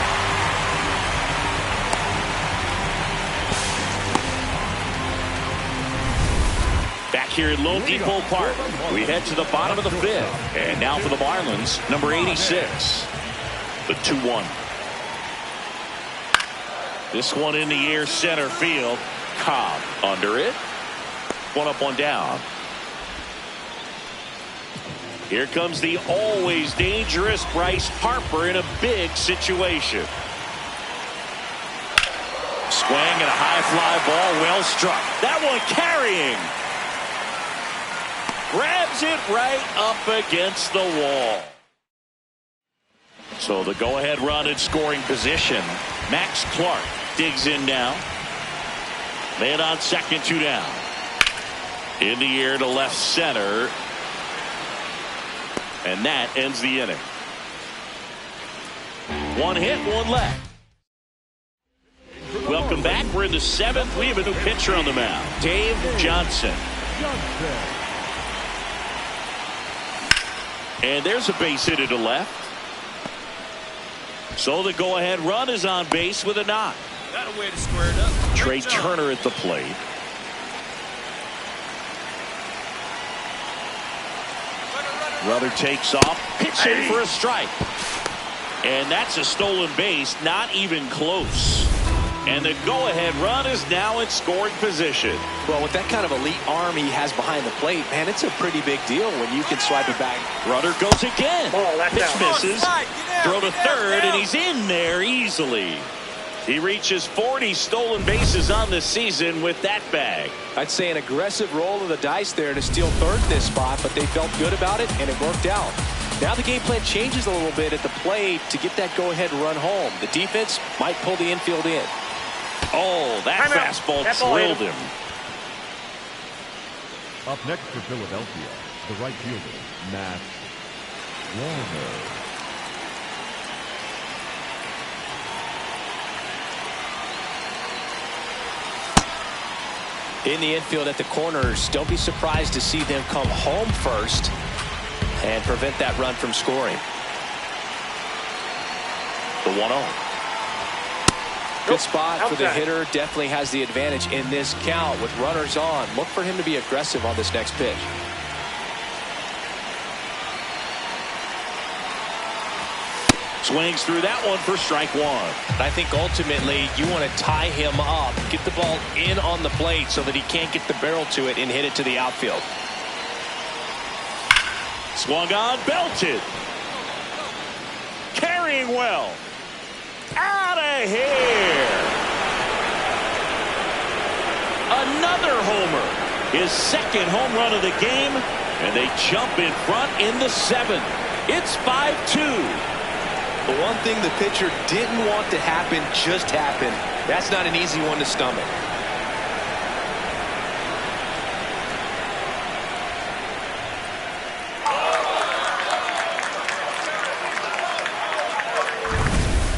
Back here at Lone Depot Park, we head to the bottom of the fifth. And now for the Marlins, number 86, the 2-1. This one in the air center field. Cobb under it. One up, one down. Here comes the always dangerous Bryce Harper in a big situation. Swing and a high fly ball, well struck. That one carrying. Grabs it right up against the wall. So the go-ahead run in scoring position. Max Clark digs in now. Man on second, two down. In the air to left center. And that ends the inning. One hit, one left. Welcome back. We're in the seventh. We have a new pitcher on the mound. Dave Johnson. And there's a base hit to left. So the go-ahead run is on base with a knock. Got a way to square it up. Trey Turner at the plate. Runner takes off, pitching for a strike. And that's a stolen base, not even close. And the go-ahead run is now in scoring position. Well, with that kind of elite arm he has behind the plate, man, it's a pretty big deal when you can swipe it back. Runner goes again. Pitch misses. Throw to third, and he's in there easily. He reaches 40 stolen bases on the season with that bag. I'd say an aggressive roll of the dice there to steal third in this spot, but they felt good about it, and it worked out. Now the game plan changes a little bit at the plate to get that go-ahead run home. The defense might pull the infield in. Oh, that fastball drilled him. Up next for Philadelphia, the right fielder, Matt Warner. In the infield at the corners, don't be surprised to see them come home first and prevent that run from scoring. The 1-0. Good spot for the hitter. Definitely has the advantage in this count with runners on. Look for him to be aggressive on this next pitch. Swings through that one for strike one. I think ultimately you want to tie him up, get the ball in on the plate so that he can't get the barrel to it and hit it to the outfield. Swung on, belted. Carrying well. Out of here. Another homer. His second home run of the game. And they jump in front in the seventh. It's 5-2. The one thing the pitcher didn't want to happen just happened. That's not an easy one to stomach.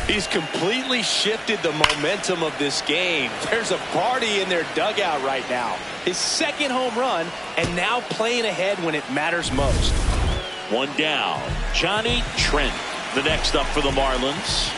He's completely shifted the momentum of this game. There's a party in their dugout right now. His second home run, and now playing ahead when it matters most. One down. Johnny Trent, the next up for the Marlins.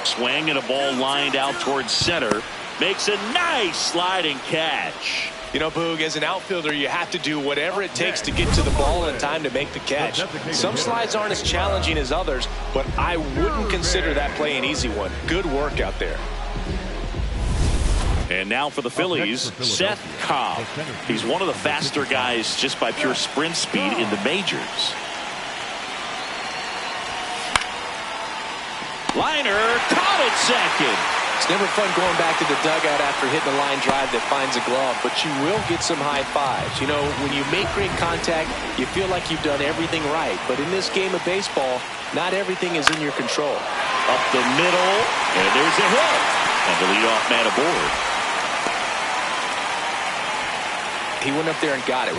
Swing and a ball lined out towards center. Makes a nice sliding catch. You know, Boog, as an outfielder, you have to do whatever it takes to get to the ball in time to make the catch. Some slides aren't as challenging as others, but I wouldn't consider that play an easy one. Good work out there. And now for the Phillies, Szen Cobb. He's one of the faster guys just by pure sprint speed in the majors. Liner caught at second. It's never fun going back to the dugout after hitting a line drive that finds a glove, but you will get some high fives. You know, when you make great contact, you feel like you've done everything right. But in this game of baseball, not everything is in your control. Up the middle, and there's a hit. And the leadoff man aboard. He went up there and got it.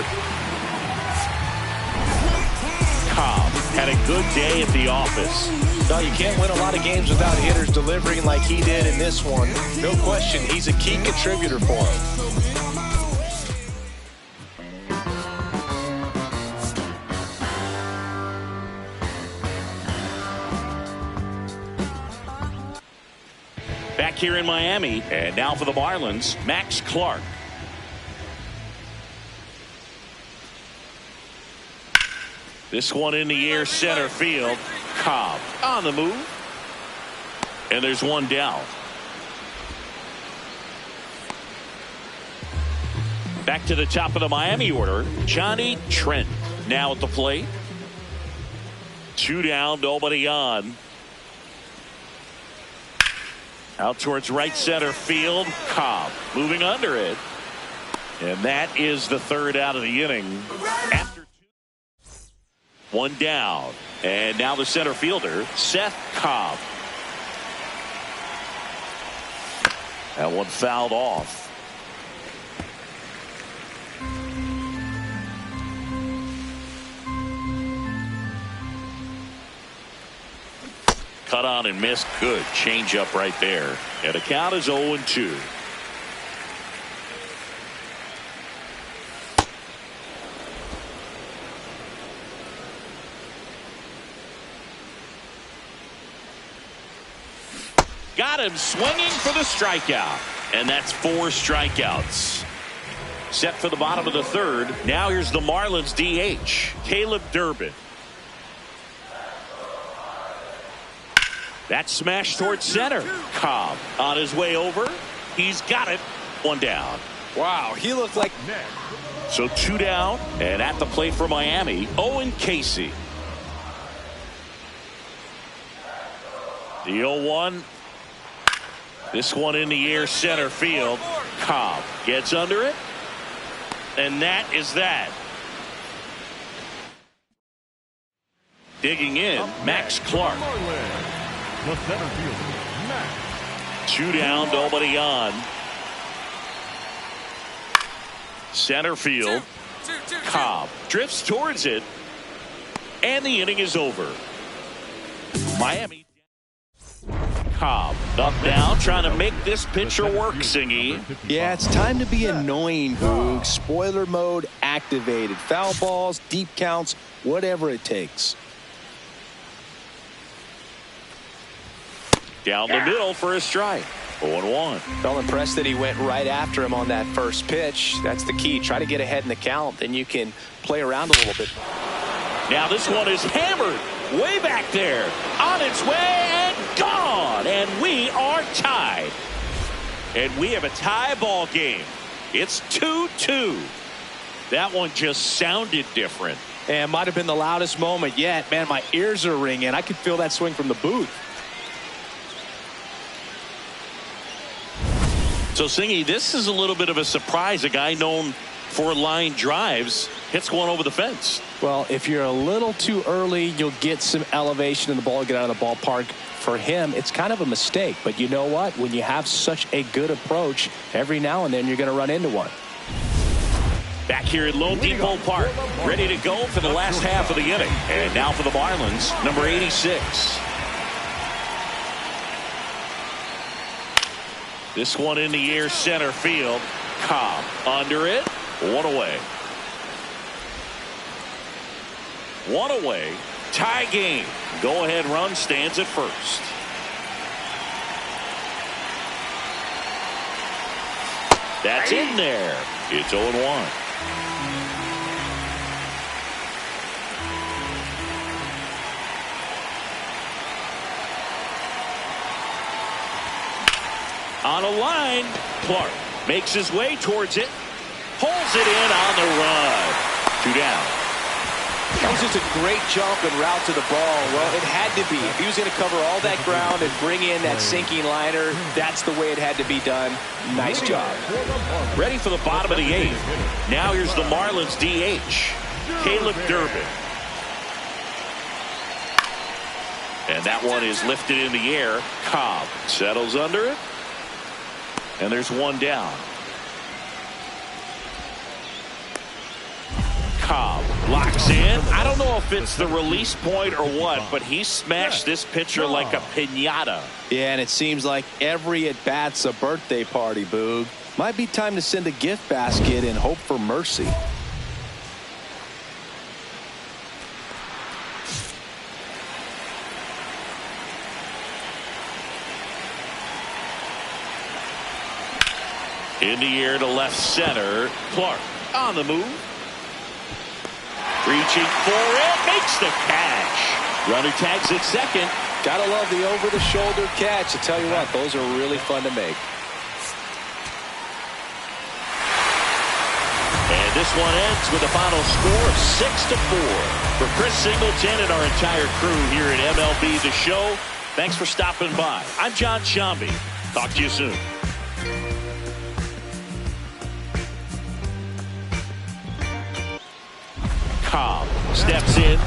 Cobb had a good day at the office. No, you can't win a lot of games without hitters delivering like he did in this one. No question, he's a key contributor for him. Back here in Miami, and now for the Marlins, Max Clark. This one in the air, center field. Cobb on the move. And there's one down. Back to the top of the Miami order, Johnny Trent now at the plate. 2 down, nobody on. Out towards right center field. Cobb moving under it. And that is the third out of the inning. After 1 down. And now the center fielder, Szen Cobb. That one fouled off. Cut on and missed. Good change up right there. And the count is 0-2. Got him swinging for the strikeout. And that's 4 strikeouts. Set for the bottom of the third. Now here's the Marlins DH, Caleb Durbin. That smash towards center. Cobb on his way over. He's got it. 1 down. Wow, he looked like... So 2 down. And at the plate for Miami, Owen Casey. The 0-1. This one in the air, center field. Cobb gets under it. And that is that. Digging in, Max Clark. The center fielder, Max. 2 down, nobody on. Center field. Cobb drifts towards it. And the inning is over. Miami. Cobb up down, trying to make this pitcher work, Singy. Yeah, it's time to be annoying, Boog. Spoiler mode activated. Foul balls, deep counts, whatever it takes. Down the middle for a strike. 0-1. Felt impressed that he went right after him on that first pitch. That's the key. Try to get ahead in the count, then you can play around a little bit. Now this one is hammered way back there, on its way and gone, and we are tied. And we have a tie ball game. It's 2-2. That one just sounded different. And might have been the loudest moment yet. Man, my ears are ringing. I could feel that swing from the booth. So, Singy, this is a little bit of a surprise. A guy known for line drives hits one over the fence. Well, if you're a little too early, you'll get some elevation in the ball, get out of the ballpark. For him, it's kind of a mistake. But you know what? When you have such a good approach, every now and then you're going to run into one. Back here at Lone Depot Park, ready to go for the last half of the inning. And now for the Marlins, number 86. This one in the air, center field. Cobb under it. One away. One away. Tie game. Go ahead run stands at first. That's in there. It's 0-1. On a line, Clark makes his way towards it, holds it in on the run. 2 down. That was just a great jump and route to the ball. Well, it had to be. If he was going to cover all that ground and bring in that sinking liner, that's the way it had to be done. Nice job. Ready for the bottom of the 8th. Now here's the Marlins DH, Caleb Durbin. And that one is lifted in the air. Cobb settles under it. And there's one down. Cobb locks in. I don't know if it's the release point or what, but he smashed this pitcher like a piñata. Yeah, and it seems like every at-bat's a birthday party, Boog. Might be time to send a gift basket and hope for mercy. In the air to left center. Clark on the move. Reaching for it. Makes the catch. Runner tags at second. Gotta love the over-the-shoulder catch. I tell you what, those are really fun to make. And this one ends with a final score of 6-4. For Chris Singleton and our entire crew here at MLB The Show, thanks for stopping by. I'm John Shambi. Talk to you soon. Cobb steps in.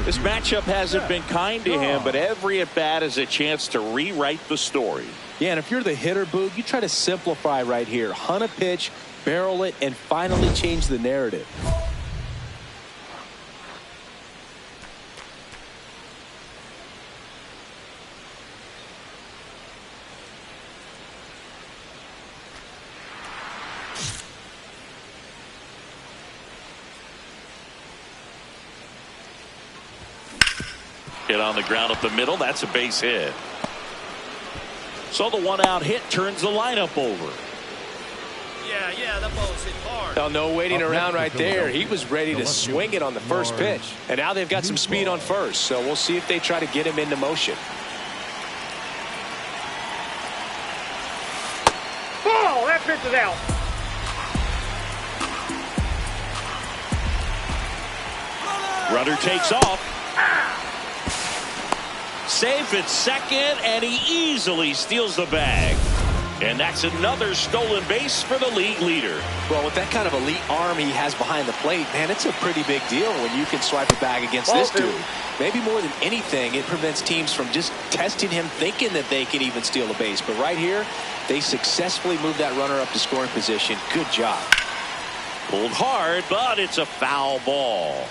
This matchup hasn't been kind to him, but every at-bat is a chance to rewrite the story. Yeah, and if you're the hitter, Boog, you try to simplify right here. Hunt a pitch, barrel it, and finally change the narrative. Hit on the ground up the middle. That's a base hit. So the one-out hit turns the lineup over. Yeah, that ball's hit hard. Oh, no waiting around right there. He was ready to swing it on the first pitch. And now they've got some speed on first, so we'll see if they try to get him into motion. Ball! That pitch is out. Runner takes off. Safe at second, and he easily steals the bag. And that's another stolen base for the league leader. Well, with that kind of elite arm he has behind the plate, man, it's a pretty big deal when you can swipe a bag against this dude. Maybe more than anything, it prevents teams from just testing him, thinking that they can even steal a base. But right here, they successfully moved that runner up to scoring position. Good job. Pulled hard, but it's a foul ball.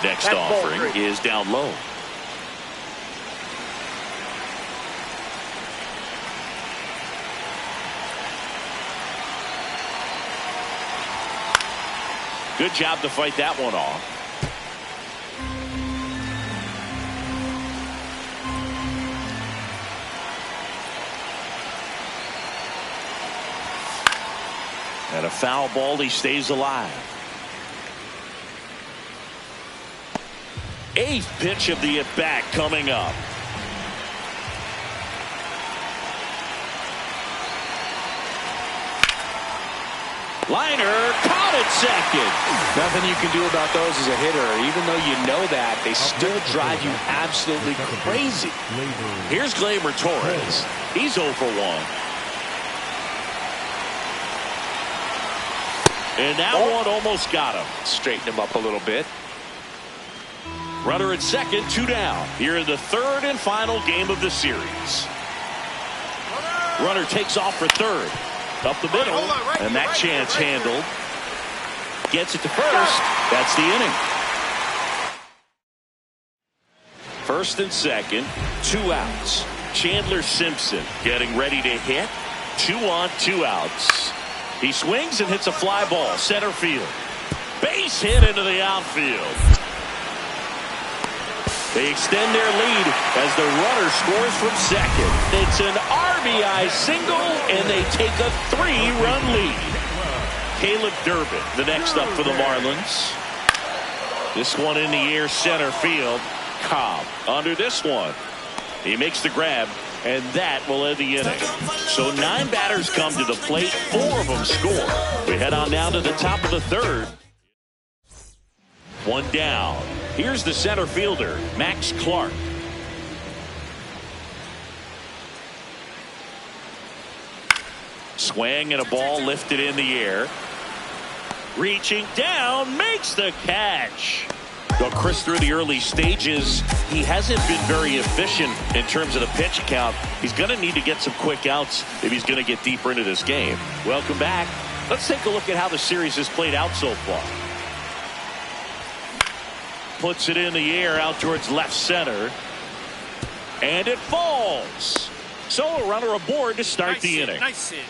Next offering is down low. Good job to fight that one off. And a foul ball, he stays alive. 8th pitch of the at-bat coming up. Liner caught in second. Nothing you can do about those as a hitter. Even though you know that, they still drive you absolutely crazy. Here's Gleyber Torres. He's 0 for 1. And that one almost got him. Straighten him up a little bit. Runner at second, 2 down. Here in the third and final game of the series. Runner takes off for third. Up the middle, and that chance handled. Gets it to first. That's the inning. First and second, 2 outs. Chandler Simpson getting ready to hit. 2 on, 2 outs. He swings and hits a fly ball, center field. Base hit into the outfield. They extend their lead as the runner scores from second. It's an RBI single, and they take a 3-run lead. Caleb Durbin, the next up for the Marlins. This one in the air, center field. Cobb under this one. He makes the grab, and that will end the inning. So 9 batters come to the plate, 4 of them score. We head on down to the top of the third. 1 down. Here's the center fielder, Max Clark. Swing and a ball lifted in the air. Reaching down, makes the catch. Well, Chris, through the early stages, he hasn't been very efficient in terms of the pitch count. He's going to need to get some quick outs if he's going to get deeper into this game. Welcome back. Let's take a look at how the series has played out so far. Puts it in the air out towards left center. And it falls. So a runner aboard to start the inning. Nice hit.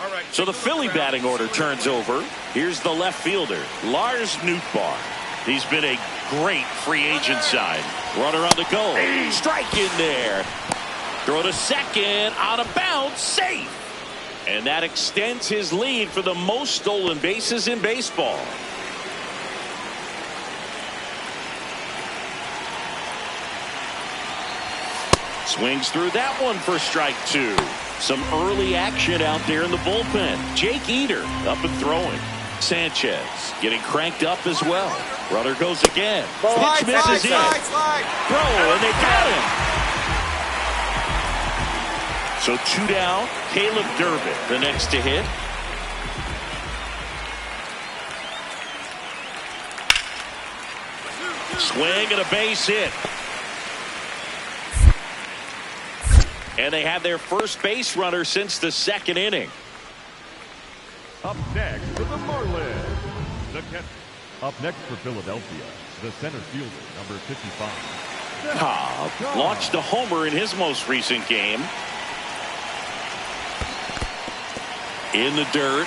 All right. So the Philly batting order turns over. Here's the left fielder, Lars Nootbaar. He's been a great free agent sign. Runner on the go. Strike in there. Throw to second. Out of bounds. Safe. And that extends his lead for the most stolen bases in baseball. Swings through that one for strike 2. Some early action out there in the bullpen. Jake Eater up and throwing. Sanchez getting cranked up as well. Runner goes again. Pitch misses in. Throw, and they got him. So 2 down. Caleb Durbin, the next to hit. Swing and a base hit. And they have their first base runner since the second inning. Up next for the Marlins. Up next for Philadelphia, the center fielder, number 55. Cobb launched a homer in his most recent game. In the dirt.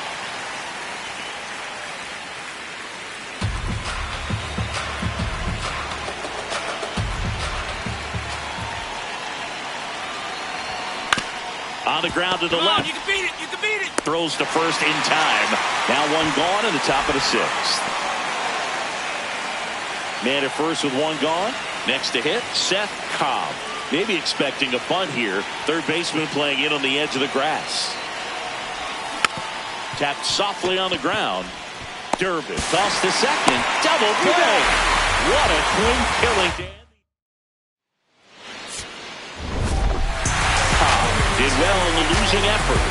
On the ground to the left. You can beat it. You can beat it. Throws to first in time. Now 1 gone in the top of the 6th. Man at first with 1 gone. Next to hit, Szen Cobb. Maybe expecting a bunt here. Third baseman playing in on the edge of the grass. Tapped softly on the ground. Durbin tossed to second. Double play. What a clean killing, Dan. Did well in the losing effort.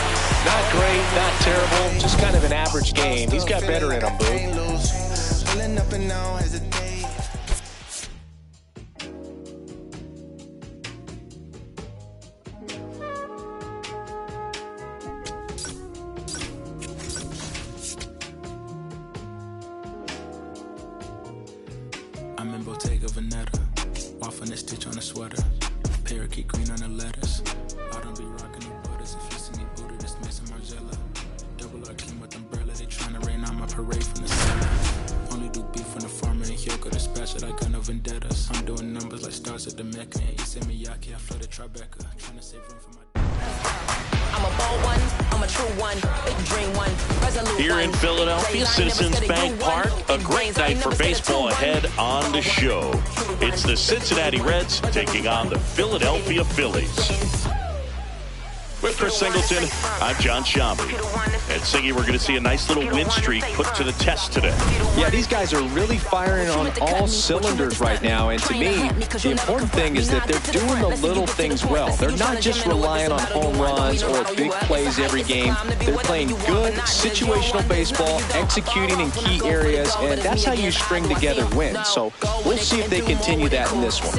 Not great, not terrible, just kind of an average game. He's got better in him, Boo. I'm in Bottega Veneta, waffling a stitch on a sweater, parakeet green on the lettuce. I don't be rocking no butters. If you see me booted, it's Mason Margiela. Double R came with umbrella. They tryna rain on my parade from the cellar. Only do beef from the farmer and Hyoko dispatch it. I got no vendettas. I'm doing numbers like stars at the Mecca. And Issei Miyake, I flooded Tribeca. Tryna save room for my. I'm a bold one, I'm a true one, big dream one, resolute Here one. in Philadelphia, Citizens Bank Park, a great night for baseball ahead on the show. It's the Cincinnati Reds taking on the Philadelphia Phillies. With Chris Singleton, I'm John Shambi. And Singy, we're going to see a nice little win streak put to the test today. Yeah, these guys are really firing on all cylinders right now. And to me, the important thing is that they're doing the little things well. They're not just relying on home runs or big plays every game. They're playing good situational baseball, executing in key areas, and that's how you string together wins. So we'll see if they continue that in this one.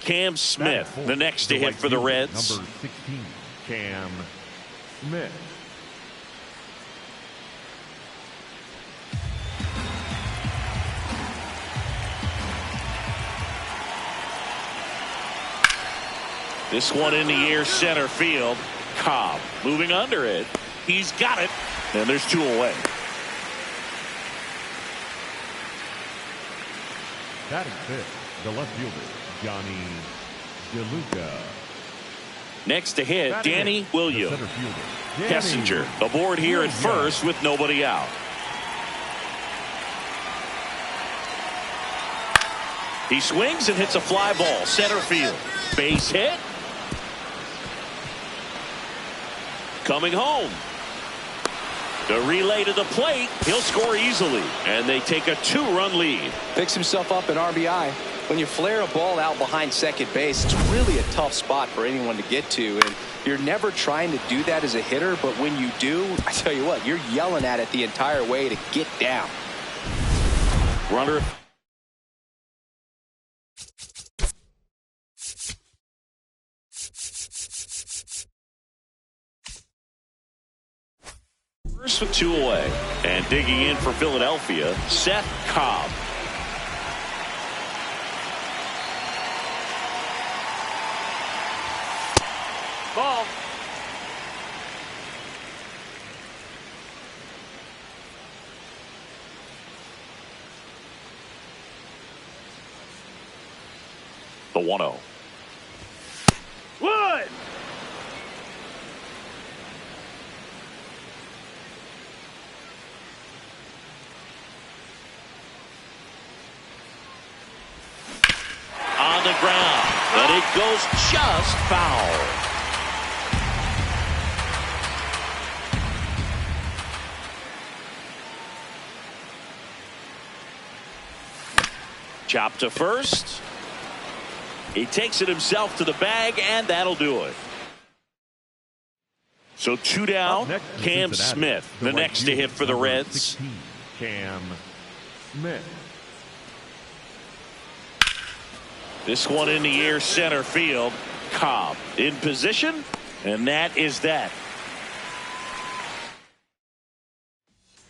Cam Smith, the next to hit for the Reds. Number 16, Cam Smith. This one in the air, center field. Cobb moving under it. He's got it. And there's 2 away. Batting fifth, the left fielder, Johnny DeLuca. Next to hit, Danny Williams. The center fielder, Kessinger aboard here at first with nobody out. He swings and hits a fly ball, center field. Base hit. Coming home. The relay to the plate. He'll score easily. And they take a 2-run lead. Picks himself up an RBI. When you flare a ball out behind second base, it's really a tough spot for anyone to get to. And you're never trying to do that as a hitter. But when you do, I tell you what, you're yelling at it the entire way to get down. Runner. First with 2 away. And digging in for Philadelphia, Szen Cobb. Ball. The 1-0. Wood. On the ground, but it goes just foul. Chop to first. He takes it himself to the bag, and that'll do it. So 2 down. Cam Smith, the next to hit for the Reds. 16, Cam Smith. This one in the air, center field. Cobb in position, and that is that.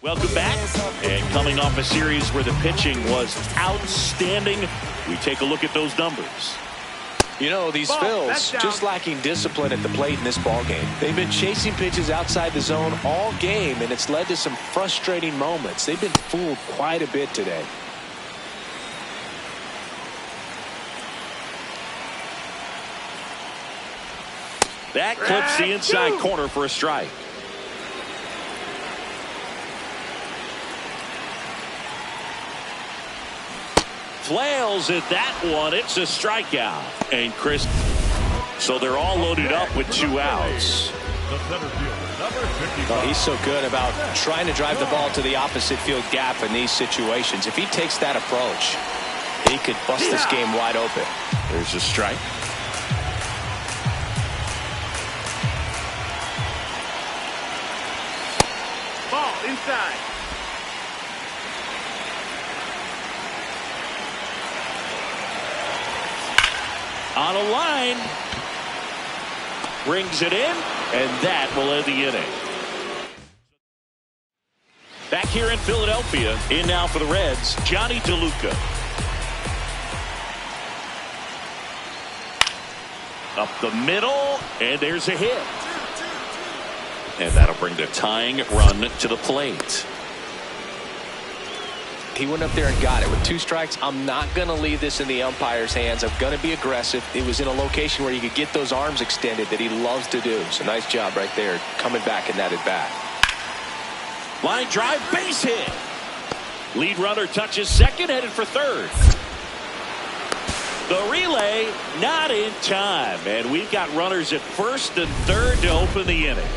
Welcome back. And coming off a series where the pitching was outstanding, we take a look at those numbers. You know, these Phils just lacking discipline at the plate in this ball game. They've been chasing pitches outside the zone all game, and it's led to some frustrating moments. They've been fooled quite a bit today. That clips the inside corner for a strike. Flails at that one. It's a strikeout. And Chris, so they're all loaded up with 2 outs. The center fielder, number 55. Oh, he's so good about trying to drive the ball to the opposite field gap in these situations. If he takes that approach, he could bust this game wide open. There's a strike. Ball inside. On a line. Brings it in, and that will end the inning. Back here in Philadelphia, in now for the Reds, Johnny DeLuca. Up the middle, and there's a hit. And that'll bring the tying run to the plate. He went up there and got it. With 2 strikes, I'm not going to leave this in the umpire's hands. I'm going to be aggressive. It was in a location where he could get those arms extended that he loves to do. So nice job right there, coming back in that at bat. Line drive, base hit. Lead runner touches second, headed for third. The relay not in time, and we've got runners at first and third to open the inning.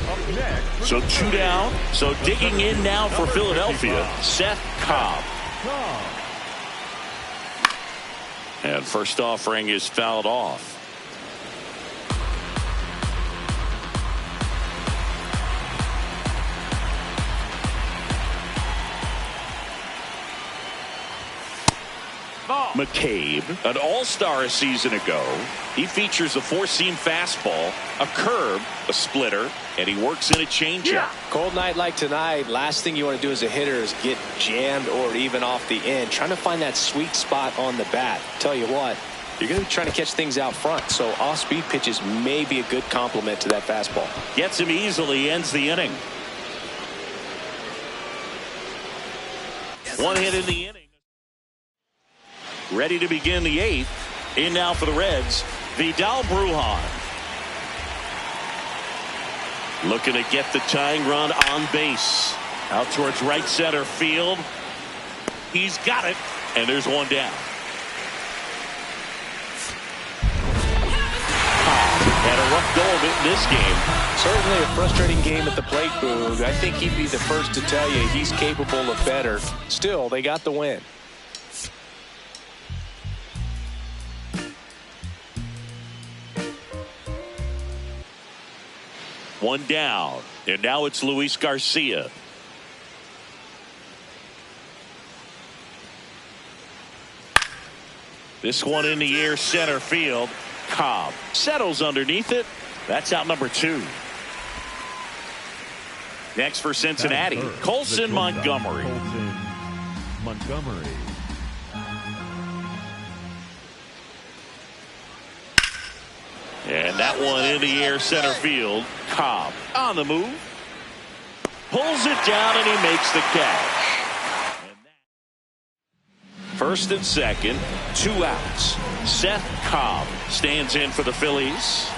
So 2 down. So digging in now for Philadelphia, Szen Cobb. And first offering is fouled off. McCabe, an all-star a season ago. He features a 4-seam fastball, a curve, a splitter, and he works in a changeup. Cold night like tonight, last thing you want to do as a hitter is get jammed or even off the end. Trying to find that sweet spot on the bat. Tell you what, you're going to be trying to catch things out front, so off-speed pitches may be a good complement to that fastball. Gets him easily, ends the inning. 1 hit in the inning. Ready to begin the 8th. In now for the Reds, Vidal Brujan. Looking to get the tying run on base. Out towards right center field. He's got it, and there's one down. Had a rough go of it in this game. Certainly a frustrating game at the plate, Boog. I think he'd be the first to tell you he's capable of better. Still, they got the win. One down, and now it's Luis Garcia. This one in the air, center field. Cobb settles underneath it. That's out number 2. Next for Cincinnati, Colson Montgomery. And that one in the air, center field. Cobb on the move. Pulls it down, and he makes the catch. First and second, 2 outs. Szen Cobb stands in for the Phillies.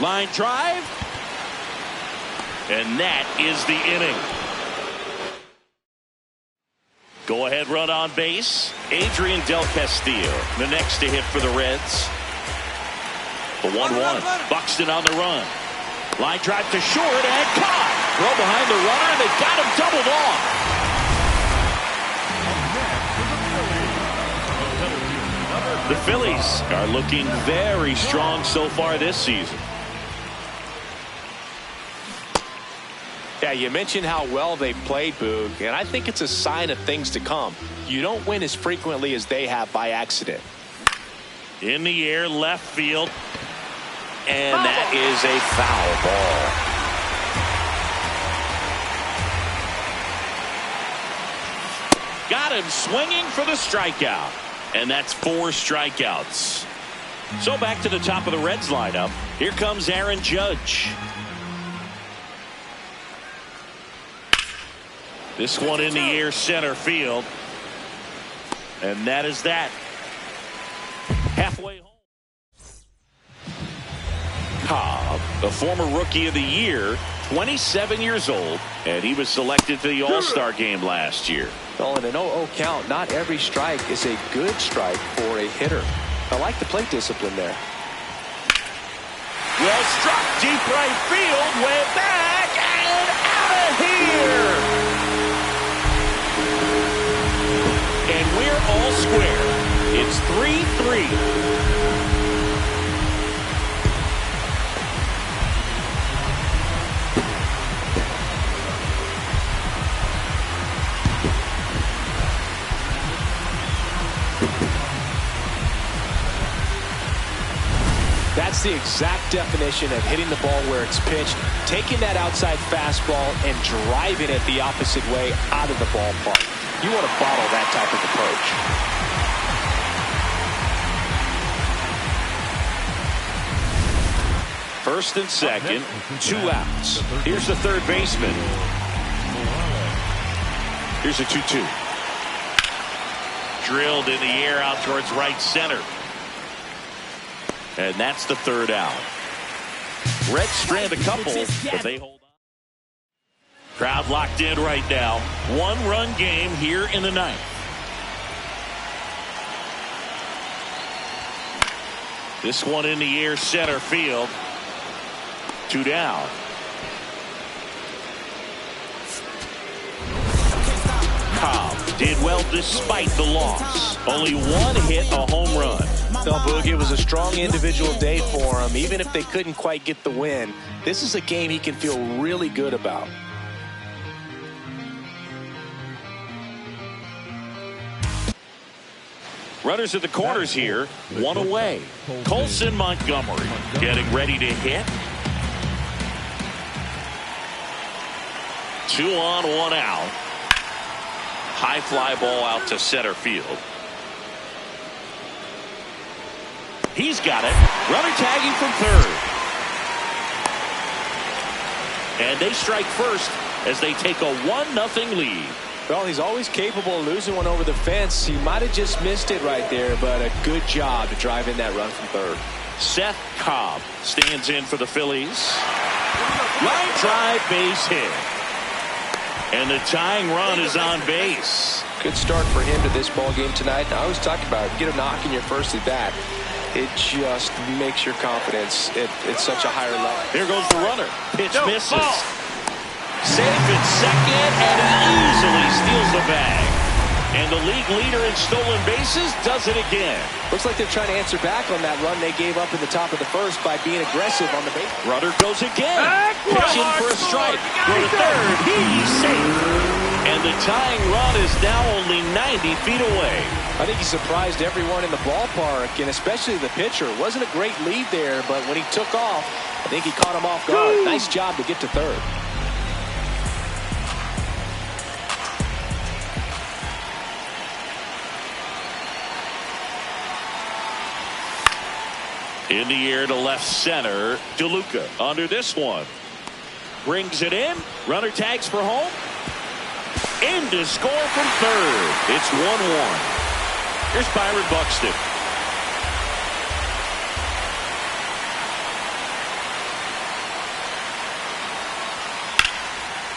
Line drive. And that is the inning. Go ahead run on base. Adrian Del Castillo, the next to hit for the Reds. The 1-1. Buxton on the run. Line drive to short and caught. Throw behind the runner, and they've got him doubled off. The Phillies are looking very strong so far this season. Yeah, you mentioned how well they played, Boog, and I think it's a sign of things to come. You don't win as frequently as they have by accident. In the air, left field, and that is a foul ball. Got him swinging for the strikeout, and that's 4 strikeouts. So back to the top of the Reds lineup. Here comes Aaron Judge. This one in the air, center field. And that is that. Halfway home. Cobb, the former Rookie of the Year, 27 years old, and he was selected for the All-Star game last year. Well, in an 0-0 count, not every strike is a good strike for a hitter. I like the plate discipline there. Well struck, deep right field, way back, and out of here. And we're all square. It's 3-3. That's the exact definition of hitting the ball where it's pitched, taking that outside fastball and driving it the opposite way out of the ballpark. You want to bottle that type of approach. First and second, 2 outs. Here's the third baseman. Here's a 2-2. Drilled in the air out towards right center. And that's the third out. Reds strand a couple, but they hold on. Crowd locked in right now. 1-run game here in the ninth. This one in the air, center field. 2 down. Cobb did well despite the loss. Only 1 hit, a home run. No, Boog, it was a strong individual day for him. Even if they couldn't quite get the win, this is a game he can feel really good about. Runners at the corners here, 1 away. Colson Montgomery getting ready to hit. 2 on, 1 out. High fly ball out to center field. He's got it. Runner tagging from third. And they strike first as they take a 1-0 lead. Well, he's always capable of losing one over the fence. He might have just missed it right there, but a good job to drive in that run from third. Szen Cobb stands in for the Phillies. Line drive, base hit. And the tying run is on base. Good start for him to this ball game tonight. I always talk about it. You get a knock in your first at bat, it just makes your confidence at such a higher level. Here goes the runner. Pitch misses. Safe at second, and he easily steals the bag. And the league leader in stolen bases does it again. Looks like they're trying to answer back on that run they gave up in the top of the first by being aggressive on the base. Runner goes again. Pitching for a strike. Go to third. He's safe. And the tying run is now only 90 feet away. I think he surprised everyone in the ballpark, and especially the pitcher. It wasn't a great lead there, but when he took off, I think he caught him off guard. Nice job to get to third. In the air to left center. DeLuca under this one. Brings it in. Runner tags for home. In to score from third. It's 1-1. Here's Byron Buxton.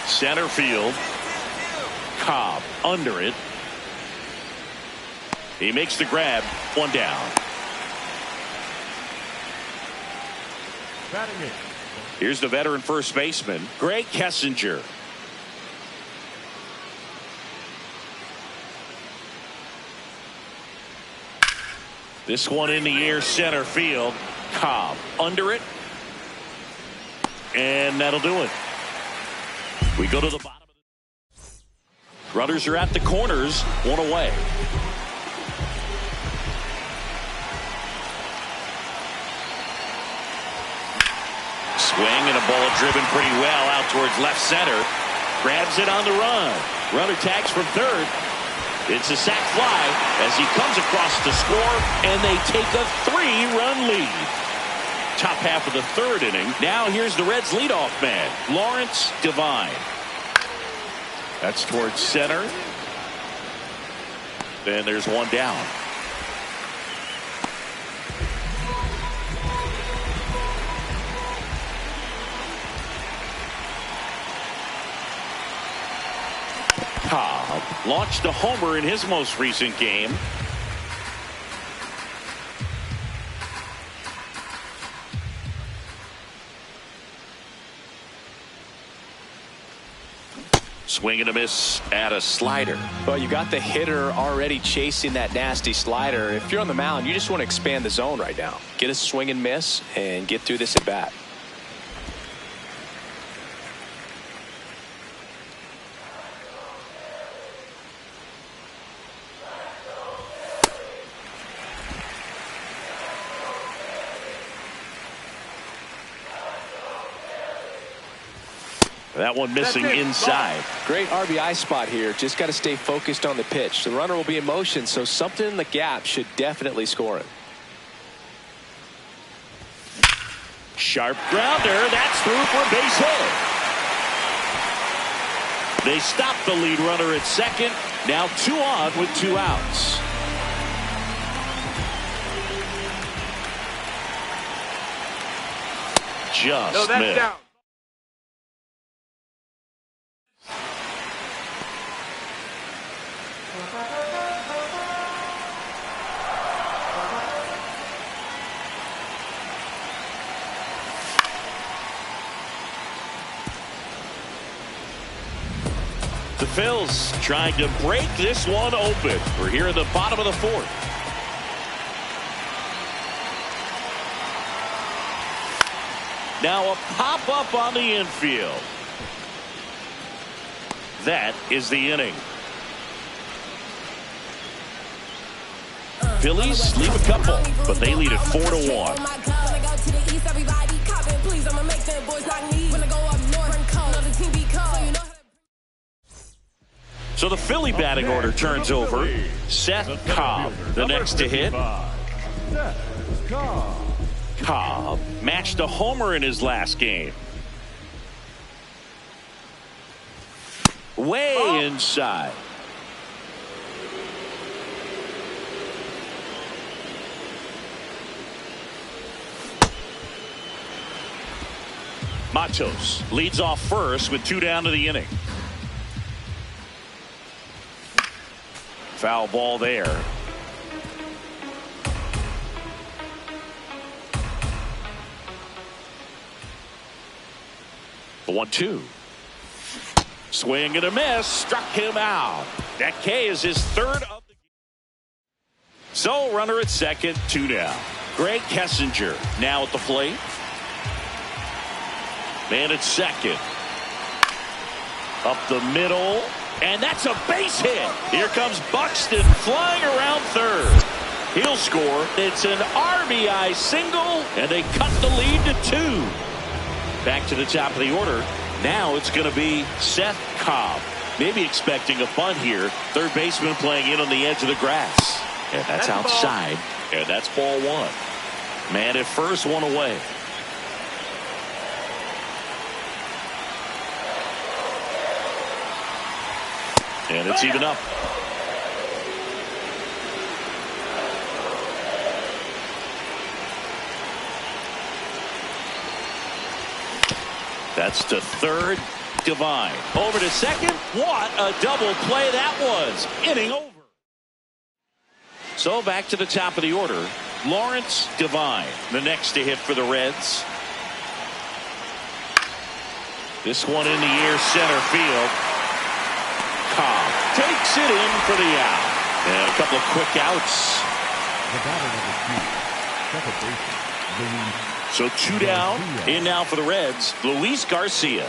Center field. Cobb under it. He makes the grab. 1 down. Batting it. Here's the veteran first baseman, Greg Kessinger. This one in the air, center field. Cobb under it. And that'll do it. We go to the bottom. Runners are at the corners, 1 away. Swing and a ball driven pretty well out towards left center. Grabs it on the run. Runner tags from third. It's a sac fly as he comes across to score, and they take a 3-run lead. Top half of the third inning. Now here's the Reds' leadoff man, Lawrence Devine. That's towards center. Then there's 1 down. Cobb launched a homer in his most recent game. Swing and a miss at a slider. Well, you got the hitter already chasing that nasty slider. If you're on the mound, you just want to expand the zone right now. Get a swing and miss and get through this at bat. That one missing inside. Great RBI spot here. Just got to stay focused on the pitch. The runner will be in motion, so something in the gap should definitely score it. Sharp grounder. That's through for a base hit. They stop the lead runner at second. Now 2 on with 2 outs. Just missed. Down. The Phils trying to break this one open. We're here in the bottom of the fourth. Now a pop-up on the infield. That is the inning. Phillies leave a couple, but they lead it 4-1. So the Philly batting order turns over. Szen Cobb, the next to hit. Cobb matched a homer in his last game. Way inside. Matos leads off first with 2 down to the inning. Foul ball there. The 1-2. Swing and a miss. Struck him out. That K is his third of the game. So runner at second, 2 down. Greg Kessinger now at the plate. Man at second. Up the middle. And that's a base hit. Here comes Buxton flying around third. He'll score. It's an RBI single, and they cut the lead to 2. Back to the top of the order. Now it's going to be Szen Cobb. Maybe expecting a bunt here. Third baseman playing in on the edge of the grass. And that's outside. And that's ball 1. Man at first, 1 away. And it's even up. That's to third. Divine over to second. What a double play that was. Inning over. So back to the top of the order. Lawrence Divine, the next to hit for the Reds. This one in the air, center field. Cobb takes it in for the out. And a couple of quick outs. The batter number 2, second baseman, Luis. So 2 down. In now for the Reds, Luis Garcia.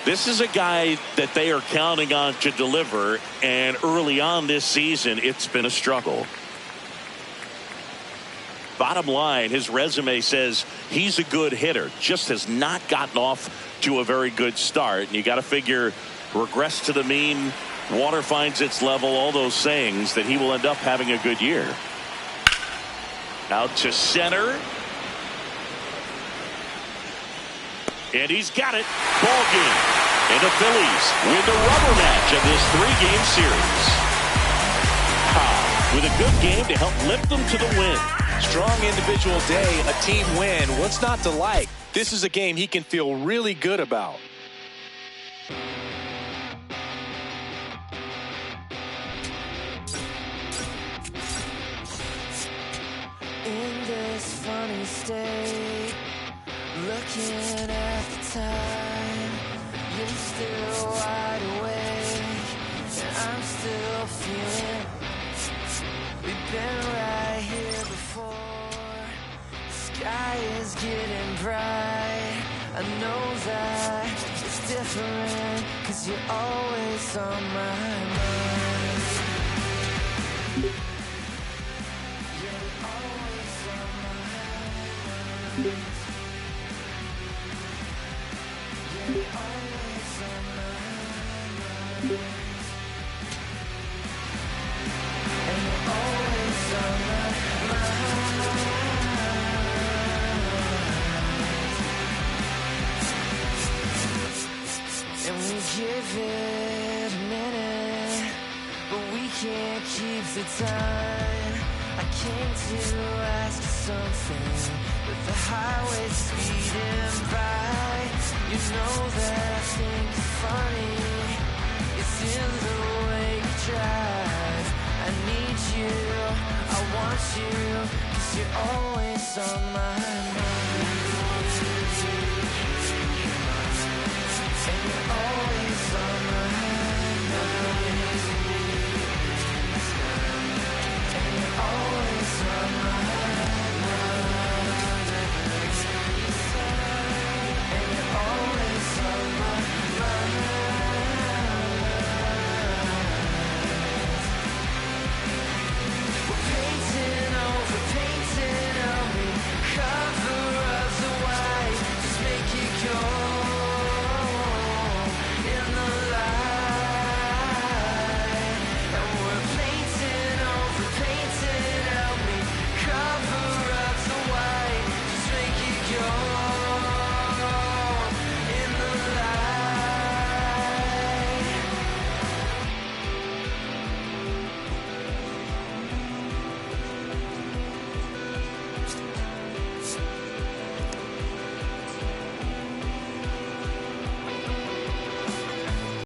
This is a guy that they are counting on to deliver, and early on this season, it's been a struggle. Bottom line, his resume says he's a good hitter, just has not gotten off to a very good start. And you got to figure, regress to the mean, water finds its level, all those sayings, that he will end up having a good year. Out to center. And he's got it. Ball game. And the Phillies win the rubber match of this 3-game series. Cobb with a good game to help lift them to the win. Strong individual day, a team win. What's not to like? This is a game he can feel really good about. In this funny state, looking at the time, you're still wide awake, and I'm still feeling. We've been right here before. The sky is getting bright. I know that it's different, 'cause you're always on my mind. You're always on my mind. You're always on my mind. And you're always on my mind. And we give it a minute, but we can't keep the time. I came to ask you something, with the highway speeding by. You know that I think it's funny. It's in the way you drive. I need you, I want you, 'cause you're always on my mind.